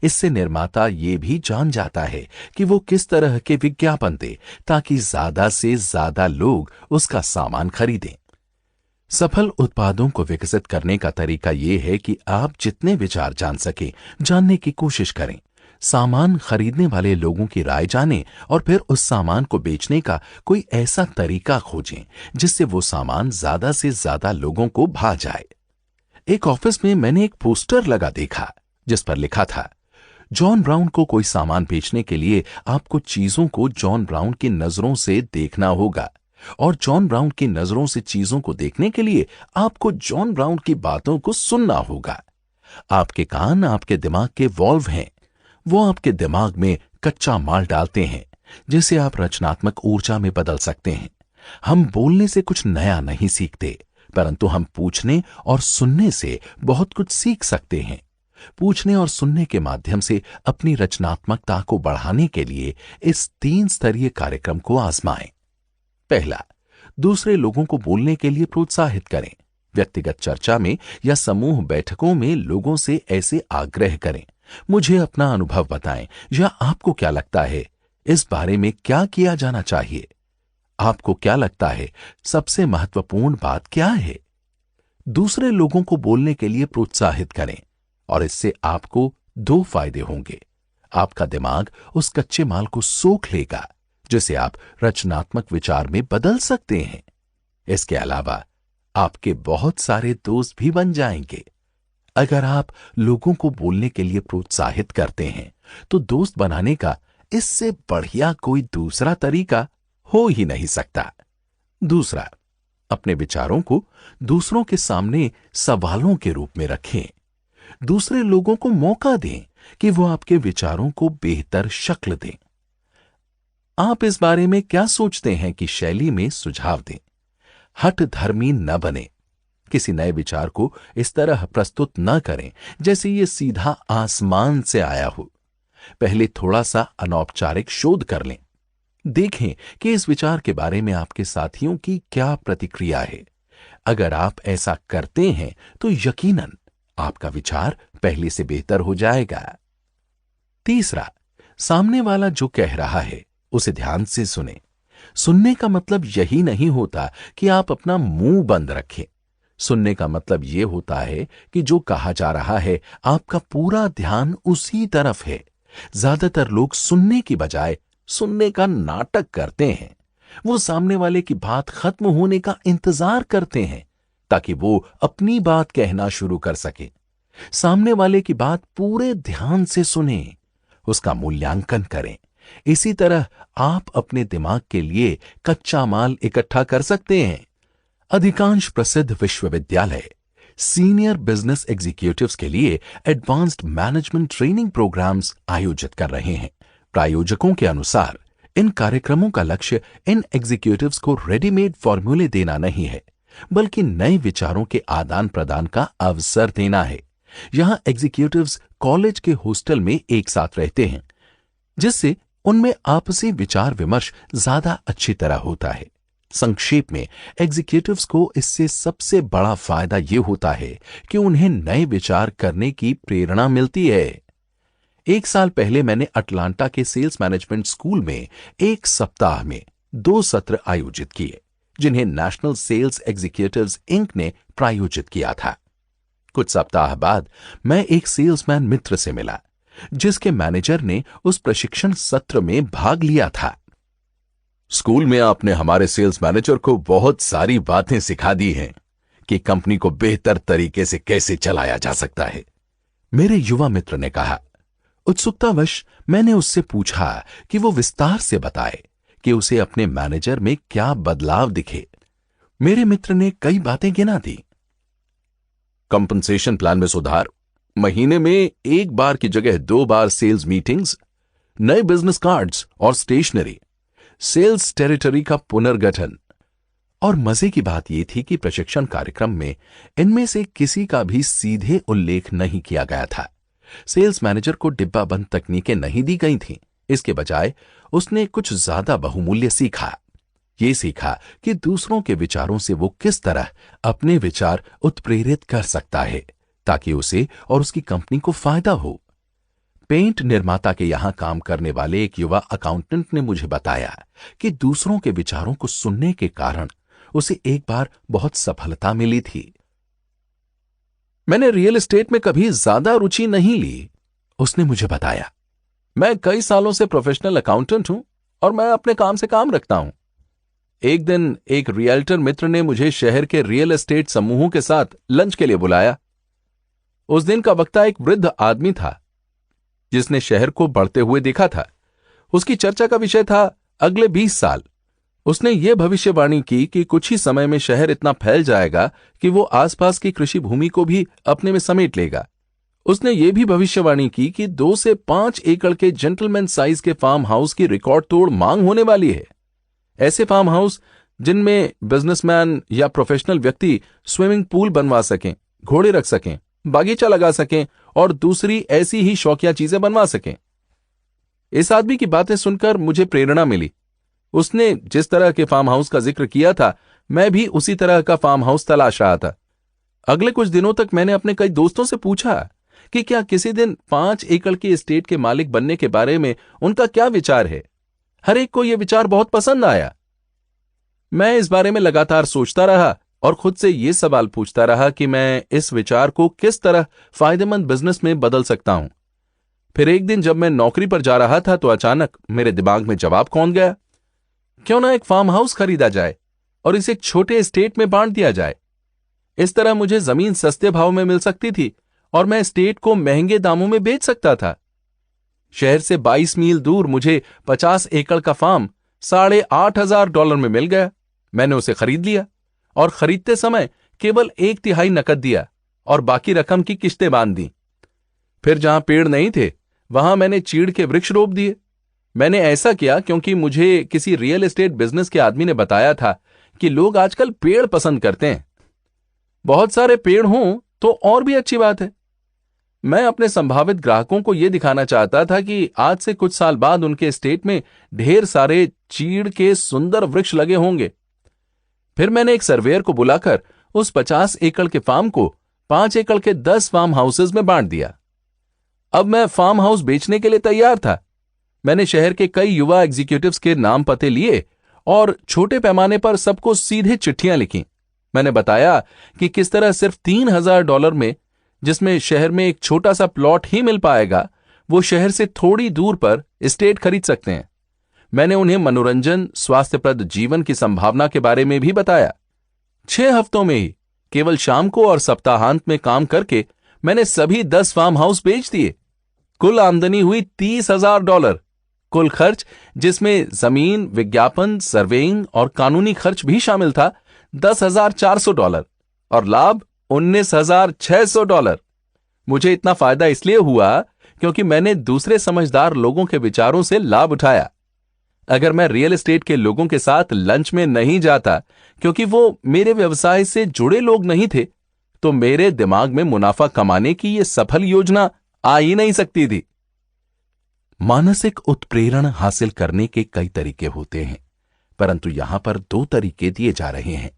इससे निर्माता ये भी जान जाता है कि वो किस तरह के विज्ञापन दे ताकि ज्यादा से ज्यादा लोग उसका सामान खरीदें। सफल उत्पादों को विकसित करने का तरीका यह है कि आप जितने विचार जान सकें, जानने की कोशिश करें। सामान खरीदने वाले लोगों की राय जानें और फिर उस सामान को बेचने का कोई ऐसा तरीका खोजें जिससे वो सामान ज्यादा से ज्यादा लोगों को भा जाए। एक ऑफिस में मैंने एक पोस्टर लगा देखा जिस पर लिखा था, जॉन ब्राउन को कोई सामान बेचने के लिए आपको चीजों को जॉन ब्राउन की नजरों से देखना होगा और जॉन ब्राउन की नजरों से चीजों को देखने के लिए आपको जॉन ब्राउन की बातों को सुनना होगा। आपके कान आपके दिमाग के वॉल्व हैं। वो आपके दिमाग में कच्चा माल डालते हैं जिसे आप रचनात्मक ऊर्जा में बदल सकते हैं। हम बोलने से कुछ नया नहीं सीखते, परंतु हम पूछने और सुनने से बहुत कुछ सीख सकते हैं। पूछने और सुनने के माध्यम से अपनी रचनात्मकता को बढ़ाने के लिए इस 3 स्तरीय कार्यक्रम को आजमाएं। पहला, दूसरे लोगों को बोलने के लिए प्रोत्साहित करें। व्यक्तिगत चर्चा में या समूह बैठकों में लोगों से ऐसे आग्रह करें, मुझे अपना अनुभव बताएं या आपको क्या लगता है, इस बारे में क्या किया जाना चाहिए। आपको क्या लगता है सबसे महत्वपूर्ण बात क्या है। दूसरे लोगों को बोलने के लिए प्रोत्साहित करें और इससे आपको 2 फायदे होंगे। आपका दिमाग उस कच्चे माल को सोख लेगा जिसे आप रचनात्मक विचार में बदल सकते हैं। इसके अलावा आपके बहुत सारे दोस्त भी बन जाएंगे। अगर आप लोगों को बोलने के लिए प्रोत्साहित करते हैं तो दोस्त बनाने का इससे बढ़िया कोई दूसरा तरीका हो ही नहीं सकता। दूसरा, अपने विचारों को दूसरों के सामने सवालों के रूप में रखें। दूसरे लोगों को मौका दें कि वो आपके विचारों को बेहतर शक्ल दें। आप इस बारे में क्या सोचते हैं कि शैली में सुझाव दें। हठ धर्मी न बने। किसी नए विचार को इस तरह प्रस्तुत न करें जैसे ये सीधा आसमान से आया हो। पहले थोड़ा सा अनौपचारिक शोध कर लें। देखें कि इस विचार के बारे में आपके साथियों की क्या प्रतिक्रिया है। अगर आप ऐसा करते हैं तो यकीनन आपका विचार पहले से बेहतर हो जाएगा। तीसरा, सामने वाला जो कह रहा है उसे ध्यान से सुने। सुनने का मतलब यही नहीं होता कि आप अपना मुंह बंद रखें। सुनने का मतलब यह होता है कि जो कहा जा रहा है आपका पूरा ध्यान उसी तरफ है। ज्यादातर लोग सुनने की बजाय सुनने का नाटक करते हैं। वो सामने वाले की बात खत्म होने का इंतजार करते हैं ताकि वो अपनी बात कहना शुरू कर सके। सामने वाले की बात पूरे ध्यान से सुने, उसका मूल्यांकन करें। इसी तरह आप अपने दिमाग के लिए कच्चा माल इकट्ठा कर सकते हैं। अधिकांश प्रसिद्ध विश्वविद्यालय सीनियर बिजनेस एग्जीक्यूटिव्स के लिए एडवांस्ड मैनेजमेंट ट्रेनिंग प्रोग्राम्स आयोजित कर रहे हैं। प्रायोजकों के अनुसार इन कार्यक्रमों का लक्ष्य इन एग्जीक्यूटिव्स को रेडीमेड फॉर्मूले देना नहीं है, बल्कि नए विचारों के आदान प्रदान का अवसर देना है। यहां एग्जीक्यूटिव्स कॉलेज के हॉस्टल में एक साथ रहते हैं, जिससे उनमें आपसी विचार विमर्श ज्यादा अच्छी तरह होता है। संक्षेप में एग्जीक्यूटिव्स को इससे सबसे बड़ा फायदा यह होता है कि उन्हें नए विचार करने की प्रेरणा मिलती है। 1 साल पहले मैंने अटलांटा के सेल्स मैनेजमेंट स्कूल में 1 सप्ताह में 2 सत्र आयोजित किए, जिन्हें नेशनल सेल्स एग्जीक्यूटिव्स इंक ने प्रायोजित किया था। कुछ सप्ताह बाद मैं एक सेल्समैन मित्र से मिला, जिसके मैनेजर ने उस प्रशिक्षण सत्र में भाग लिया था। स्कूल में आपने हमारे सेल्स मैनेजर को बहुत सारी बातें सिखा दी हैं कि कंपनी को बेहतर तरीके से कैसे चलाया जा सकता है, मेरे युवा मित्र ने कहा। उत्सुकतावश मैंने उससे पूछा कि वो विस्तार से बताए कि उसे अपने मैनेजर में क्या बदलाव दिखे। मेरे मित्र ने कई बातें गिना दी। कंपनसेशन प्लान में सुधार, महीने में 1 बार की जगह 2 बार सेल्स मीटिंग्स, नए बिजनेस कार्ड्स और स्टेशनरी, सेल्स टेरिटरी का पुनर्गठन। और मजे की बात यह थी कि प्रशिक्षण कार्यक्रम में इनमें से किसी का भी सीधे उल्लेख नहीं किया गया था। सेल्स मैनेजर को डिब्बाबंद तकनीकें नहीं दी गई थीं। इसके बजाय उसने कुछ ज्यादा बहुमूल्य सीखा। ये सीखा कि दूसरों के विचारों से वो किस तरह अपने विचार उत्प्रेरित कर सकता है ताकि उसे और उसकी कंपनी को फायदा हो। पेंट निर्माता के यहां काम करने वाले एक युवा अकाउंटेंट ने मुझे बताया कि दूसरों के विचारों को सुनने के कारण उसे एक बार बहुत सफलता मिली थी। मैंने रियल एस्टेट में कभी ज्यादा रुचि नहीं ली, उसने मुझे बताया। मैं कई सालों से प्रोफेशनल अकाउंटेंट हूं और मैं अपने काम से काम रखता हूं। एक दिन एक रियल्टर मित्र ने मुझे शहर के रियल एस्टेट समूहों के साथ लंच के लिए बुलाया। उस दिन का वक्ता एक वृद्ध आदमी था जिसने शहर को बढ़ते हुए देखा था। उसकी चर्चा का विषय था अगले 20 साल। उसने ये भविष्यवाणी की कि कुछ ही समय में शहर इतना फैल जाएगा कि वो आसपास की कृषि भूमि को भी अपने में समेट लेगा। उसने ये भी भविष्यवाणी की कि 2 से 5 एकड़ के जेंटलमैन साइज के फार्म हाउस की रिकॉर्ड तोड़ मांग होने वाली है। ऐसे फार्म हाउस जिनमें बिजनेसमैन या प्रोफेशनल व्यक्ति स्विमिंग पूल बनवा सकें, घोड़े रख सकें, बागीचा लगा सकें और दूसरी ऐसी ही शौकिया चीजें बनवा सकें। इस आदमी की बातें सुनकर मुझे प्रेरणा मिली। उसने जिस तरह के फार्म हाउस का जिक्र किया था, मैं भी उसी तरह का फार्म हाउस तलाश रहा था। अगले कुछ दिनों तक मैंने अपने कई दोस्तों से पूछा कि क्या किसी दिन 5 एकड़ की एस्टेट के मालिक बनने के बारे में उनका क्या विचार है। हर एक को यह विचार बहुत पसंद आया। मैं इस बारे में लगातार सोचता रहा और खुद से यह सवाल पूछता रहा कि मैं इस विचार को किस तरह फायदेमंद बिजनेस में बदल सकता हूं। फिर एक दिन जब मैं नौकरी पर जा रहा था तो अचानक मेरे दिमाग में जवाब कौंध गया, क्यों ना एक फार्म हाउस खरीदा जाए और इसे एक छोटे एस्टेट में बांट दिया जाए। इस तरह मुझे जमीन सस्ते भाव में मिल सकती थी और मैं एस्टेट को महंगे दामों में बेच सकता था। शहर से 22 मील दूर मुझे 50 एकड़ का फार्म $8,500 में मिल गया। मैंने उसे खरीद लिया और खरीदते समय केवल 1/3 नकद दिया और बाकी रकम की किश्तें बांध दी। फिर जहां पेड़ नहीं थे वहां मैंने चीड़ के वृक्ष रोप दिए। मैंने ऐसा किया क्योंकि मुझे किसी रियल एस्टेट बिजनेस के आदमी ने बताया था कि लोग आजकल पेड़ पसंद करते हैं। बहुत सारे पेड़ हों तो और भी अच्छी बात है। मैं अपने संभावित ग्राहकों को यह दिखाना चाहता था कि आज से कुछ साल बाद उनके एस्टेट में ढेर सारे चीड़ के सुंदर वृक्ष लगे होंगे। फिर मैंने एक सर्वेयर को बुलाकर उस 50 एकड़ के फार्म को 5 एकड़ के 10 फार्म हाउसेज में बांट दिया। अब मैं फार्म हाउस बेचने के लिए तैयार था। मैंने शहर के कई युवा एग्जीक्यूटिव्स के नाम पते लिए और छोटे पैमाने पर सबको सीधे चिट्ठियां लिखी। मैंने बताया कि किस तरह सिर्फ $3,000 में, जिसमें शहर में एक छोटा सा प्लॉट ही मिल पाएगा, वो शहर से थोड़ी दूर पर एस्टेट खरीद सकते हैं। मैंने उन्हें मनोरंजन, स्वास्थ्यप्रद जीवन की संभावना के बारे में भी बताया। 6 हफ्तों में ही केवल शाम को और सप्ताहांत में काम करके मैंने सभी 10 फार्म हाउस बेच दिए। कुल आमदनी हुई $30,000। कुल खर्च, जिसमें जमीन, विज्ञापन, सर्वेइंग और कानूनी खर्च भी शामिल था, $10,400 और लाभ $19,600। मुझे इतना फायदा इसलिए हुआ क्योंकि मैंने दूसरे समझदार लोगों के विचारों से लाभ उठाया। अगर मैं रियल एस्टेट के लोगों के साथ लंच में नहीं जाता क्योंकि वो मेरे व्यवसाय से जुड़े लोग नहीं थे, तो मेरे दिमाग में मुनाफा कमाने की यह सफल योजना आ ही नहीं सकती थी। मानसिक उत्प्रेरण हासिल करने के कई तरीके होते हैं, परंतु यहां पर 2 तरीके दिए जा रहे हैं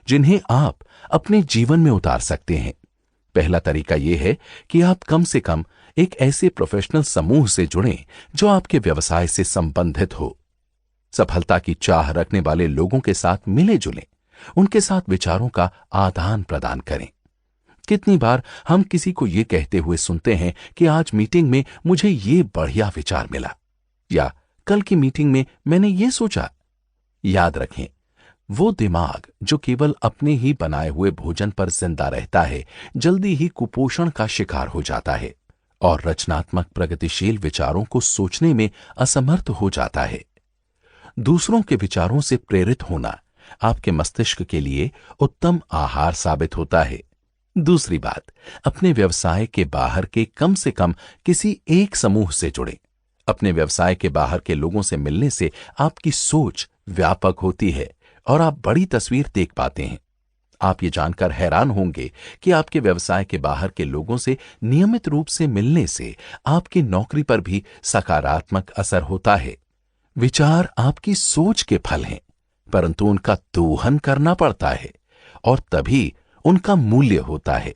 जिन्हें आप अपने जीवन में उतार सकते हैं। पहला तरीका यह है कि आप कम से कम एक ऐसे प्रोफेशनल समूह से जुड़ें जो आपके व्यवसाय से संबंधित हो। सफलता की चाह रखने वाले लोगों के साथ मिले जुलें, उनके साथ विचारों का आदान प्रदान करें। कितनी बार हम किसी को यह कहते हुए सुनते हैं कि आज मीटिंग में मुझे यह बढ़िया विचार मिला, या कल की मीटिंग में मैंने ये सोचा। याद रखें, वो दिमाग जो केवल अपने ही बनाए हुए भोजन पर जिंदा रहता है, जल्दी ही कुपोषण का शिकार हो जाता है और रचनात्मक प्रगतिशील विचारों को सोचने में असमर्थ हो जाता है। दूसरों के विचारों से प्रेरित होना आपके मस्तिष्क के लिए उत्तम आहार साबित होता है। दूसरी बात, अपने व्यवसाय के बाहर के कम से कम किसी एक समूह से जुड़ें। अपने व्यवसाय के बाहर के लोगों से मिलने से आपकी सोच व्यापक होती है और आप बड़ी तस्वीर देख पाते हैं। आप ये जानकर हैरान होंगे कि आपके व्यवसाय के बाहर के लोगों से नियमित रूप से मिलने से आपकी नौकरी पर भी सकारात्मक असर होता है। विचार आपकी सोच के फल हैं, परंतु उनका दोहन करना पड़ता है और तभी उनका मूल्य होता है।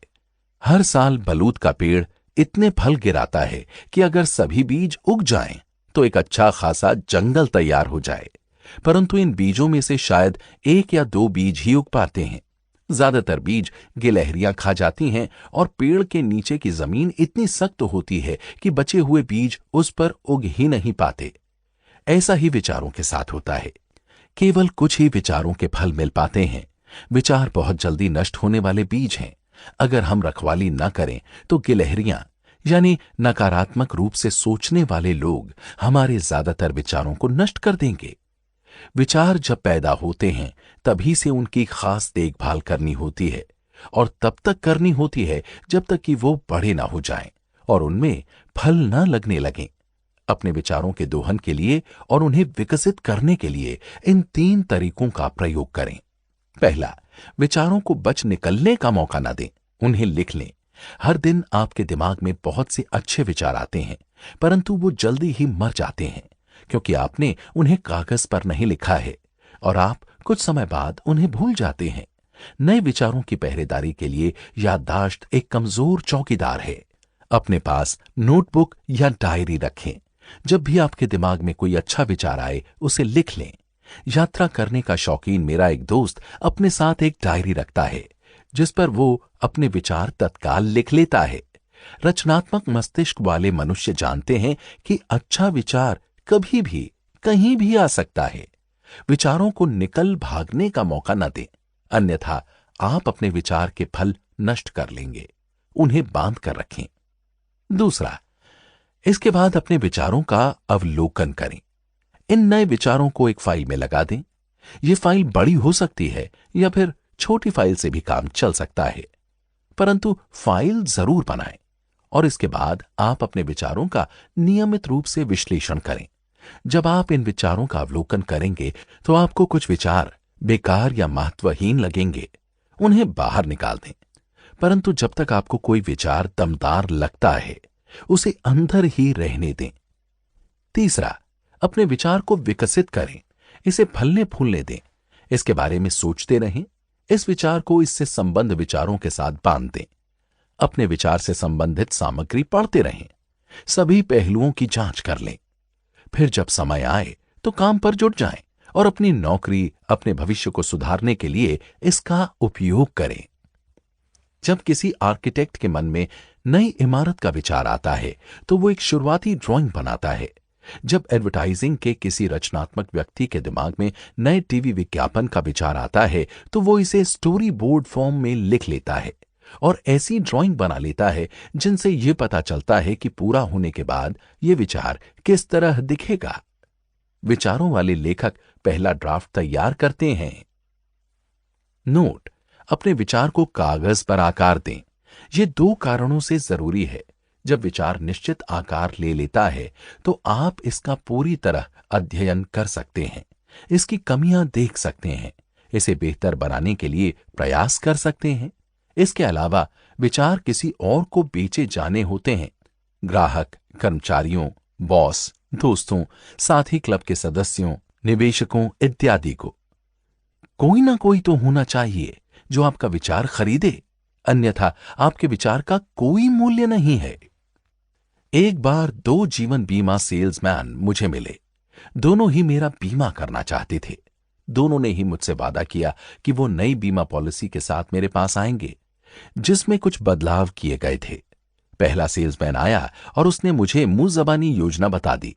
हर साल बलूत का पेड़ इतने फल गिराता है कि अगर सभी बीज उग जाएं तो एक अच्छा खासा जंगल तैयार हो जाए, परंतु इन बीजों में से शायद 1 या 2 बीज ही उग पाते हैं। ज्यादातर बीज गिलहरियां खा जाती हैं और पेड़ के नीचे की जमीन इतनी सख्त होती है कि बचे हुए बीज उस पर उग ही नहीं पाते। ऐसा ही विचारों के साथ होता है। केवल कुछ ही विचारों के फल मिल पाते हैं। विचार बहुत जल्दी नष्ट होने वाले बीज हैं। अगर हम रखवाली न करें तो गिलहरियां यानी नकारात्मक रूप से सोचने वाले लोग हमारे ज्यादातर विचारों को नष्ट कर देंगे। विचार जब पैदा होते हैं तभी से उनकी खास देखभाल करनी होती है और तब तक करनी होती है जब तक कि वो बड़े ना हो जाएं और उनमें फल न लगने लगें। अपने विचारों के दोहन के लिए और उन्हें विकसित करने के लिए इन 3 तरीकों का प्रयोग करें। पहला, विचारों को बच निकलने का मौका न दें, उन्हें लिख लें। हर दिन आपके दिमाग में बहुत से अच्छे विचार आते हैं, परंतु वो जल्दी ही मर जाते हैं क्योंकि आपने उन्हें कागज पर नहीं लिखा है और आप कुछ समय बाद उन्हें भूल जाते हैं। नए विचारों की पहरेदारी के लिए याददाश्त एक कमजोर चौकीदार है। अपने पास नोटबुक या डायरी रखें। जब भी आपके दिमाग में कोई अच्छा विचार आए उसे लिख लें। यात्रा करने का शौकीन मेरा एक दोस्त अपने साथ एक डायरी रखता है जिस पर वो अपने विचार तत्काल लिख लेता है। रचनात्मक मस्तिष्क वाले मनुष्य जानते हैं कि अच्छा विचार कभी भी कहीं भी आ सकता है। विचारों को निकल भागने का मौका न दें, अन्यथा आप अपने विचार के फल नष्ट कर लेंगे। उन्हें बांध कर रखें। दूसरा, इसके बाद अपने विचारों का अवलोकन करें। इन नए विचारों को एक फाइल में लगा दें। यह फाइल बड़ी हो सकती है या फिर छोटी फाइल से भी काम चल सकता है, परंतु फाइल जरूर बनाएं और इसके बाद आप अपने विचारों का नियमित रूप से विश्लेषण करें। जब आप इन विचारों का अवलोकन करेंगे तो आपको कुछ विचार बेकार या महत्वहीन लगेंगे, उन्हें बाहर निकाल दें। परंतु जब तक आपको कोई विचार दमदार लगता है उसे अंदर ही रहने दें। तीसरा, अपने विचार को विकसित करें, इसे फलने फूलने दें, इसके बारे में सोचते रहें। इस विचार को इससे संबंध विचारों के साथ बांध दें। अपने विचार से संबंधित सामग्री पढ़ते रहें। सभी पहलुओं की जांच कर लें। फिर जब समय आए तो काम पर जुट जाएं और अपनी नौकरी, अपने भविष्य को सुधारने के लिए इसका उपयोग करें। जब किसी आर्किटेक्ट के मन में नई इमारत का विचार आता है तो वो एक शुरुआती ड्राइंग बनाता है। जब एडवर्टाइजिंग के किसी रचनात्मक व्यक्ति के दिमाग में नए टीवी विज्ञापन का विचार आता है तो वो इसे स्टोरी बोर्ड फॉर्म में लिख लेता है और ऐसी ड्राइंग बना लेता है जिनसे यह पता चलता है कि पूरा होने के बाद यह विचार किस तरह दिखेगा। विचारों वाले लेखक पहला ड्राफ्ट तैयार करते हैं। नोट, अपने विचार को कागज पर आकार दें। यह 2 कारणों से जरूरी है। जब विचार निश्चित आकार ले लेता है तो आप इसका पूरी तरह अध्ययन कर सकते हैं, इसकी कमियां देख सकते हैं, इसे बेहतर बनाने के लिए प्रयास कर सकते हैं। इसके अलावा विचार किसी और को बेचे जाने होते हैं, ग्राहक, कर्मचारियों, बॉस, दोस्तों, साथी क्लब के सदस्यों, निवेशकों इत्यादि को। कोई ना कोई तो होना चाहिए जो आपका विचार खरीदे, अन्यथा आपके विचार का कोई मूल्य नहीं है। एक बार 2 जीवन बीमा सेल्समैन मुझे मिले। दोनों ही मेरा बीमा करना चाहते थे। दोनों ने ही मुझसे वादा किया कि वो नई बीमा पॉलिसी के साथ मेरे पास आएंगे, जिसमें कुछ बदलाव किए गए थे। पहला सेल्समैन आया और उसने मुझे मुंह जबानी योजना बता दी।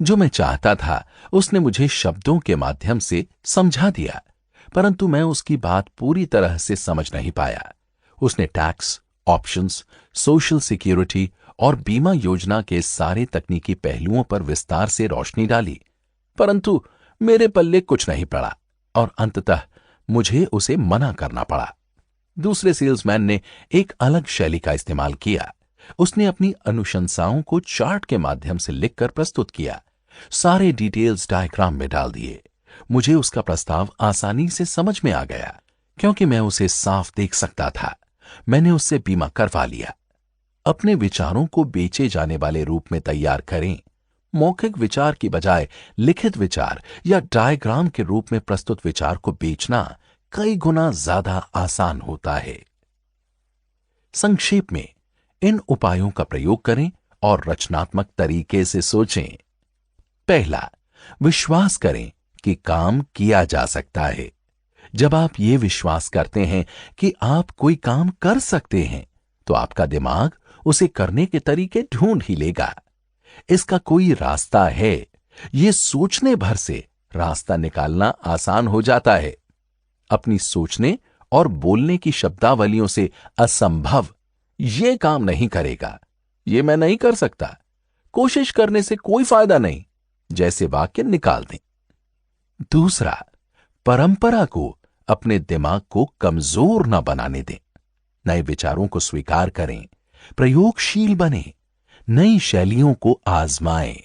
जो मैं चाहता था उसने मुझे शब्दों के माध्यम से समझा दिया, परंतु मैं उसकी बात पूरी तरह से समझ नहीं पाया। उसने टैक्स, ऑप्शंस, सोशल सिक्योरिटी और बीमा योजना के सारे तकनीकी पहलुओं पर विस्तार से रोशनी डाली, परंतु मेरे पल्ले कुछ नहीं पड़ा और अंततः मुझे उसे मना करना पड़ा। दूसरे सेल्समैन ने एक अलग शैली का इस्तेमाल किया। उसने अपनी अनुशंसाओं को चार्ट के माध्यम से लिखकर प्रस्तुत किया, सारे डिटेल्स डायग्राम में डाल दिए। मुझे उसका प्रस्ताव आसानी से समझ में आ गया, क्योंकि मैं उसे साफ देख सकता था। मैंने उससे बीमा करवा लिया। अपने विचारों को बेचे जाने वाले रूप में तैयार करें। मौखिक विचार की बजाय लिखित विचार या डायग्राम के रूप में प्रस्तुत विचार को बेचना कई गुना ज्यादा आसान होता है। संक्षेप में इन उपायों का प्रयोग करें और रचनात्मक तरीके से सोचें। पहला, विश्वास करें कि काम किया जा सकता है। जब आप ये विश्वास करते हैं कि आप कोई काम कर सकते हैं, तो आपका दिमाग उसे करने के तरीके ढूंढ ही लेगा। इसका कोई रास्ता है, ये सोचने भर से रास्ता निकालना आसान हो जाता है। अपनी सोचने और बोलने की शब्दावलियों से असंभव, ये काम नहीं करेगा, ये मैं नहीं कर सकता, कोशिश करने से कोई फायदा नहीं जैसे वाक्य निकाल दें। दूसरा, परंपरा को अपने दिमाग को कमजोर न बनाने दें। नए विचारों को स्वीकार करें, प्रयोगशील बने, नई शैलियों को आजमाएं,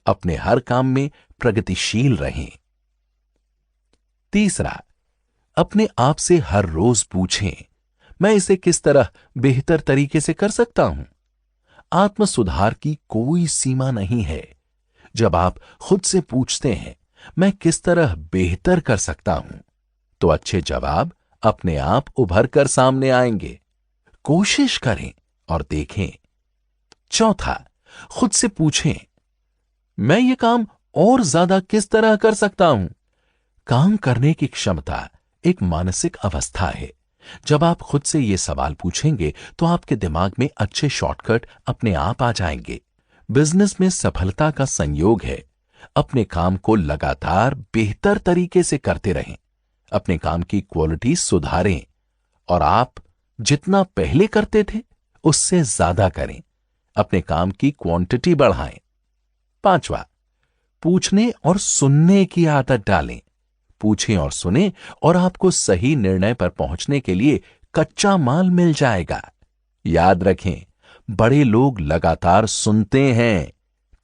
अपने हर काम में प्रगतिशील रहें। तीसरा, अपने आप से हर रोज पूछें, मैं इसे किस तरह बेहतर तरीके से कर सकता हूं। आत्म सुधार की कोई सीमा नहीं है। जब आप खुद से पूछते हैं, मैं किस तरह बेहतर कर सकता हूं, तो अच्छे जवाब अपने आप उभर कर सामने आएंगे। कोशिश करें और देखें। चौथा, खुद से पूछें, मैं ये काम और ज्यादा किस तरह कर सकता हूं। काम करने की क्षमता एक मानसिक अवस्था है। जब आप खुद से ये सवाल पूछेंगे तो आपके दिमाग में अच्छे शॉर्टकट अपने आप आ जाएंगे। बिजनेस में सफलता का संयोग है, अपने काम को लगातार बेहतर तरीके से करते रहें, अपने काम की क्वालिटी सुधारें और आप जितना पहले करते थे उससे ज्यादा करें, अपने काम की क्वांटिटी बढ़ाएं। पांचवा, पूछने और सुनने की आदत डालें। पूछें और सुनें और आपको सही निर्णय पर पहुंचने के लिए कच्चा माल मिल जाएगा। याद रखें, बड़े लोग लगातार सुनते हैं,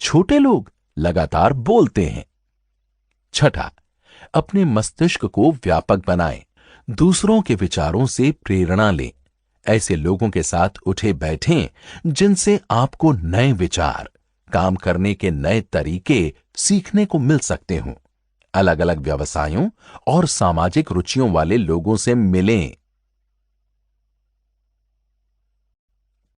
छोटे लोग लगातार बोलते हैं। छठा, अपने मस्तिष्क को व्यापक बनाएं, दूसरों के विचारों से प्रेरणा लें। ऐसे लोगों के साथ उठे बैठें जिनसे आपको नए विचार, काम करने के नए तरीके सीखने को मिल सकते हों। अलग अलग व्यवसायों और सामाजिक रुचियों वाले लोगों से मिलें।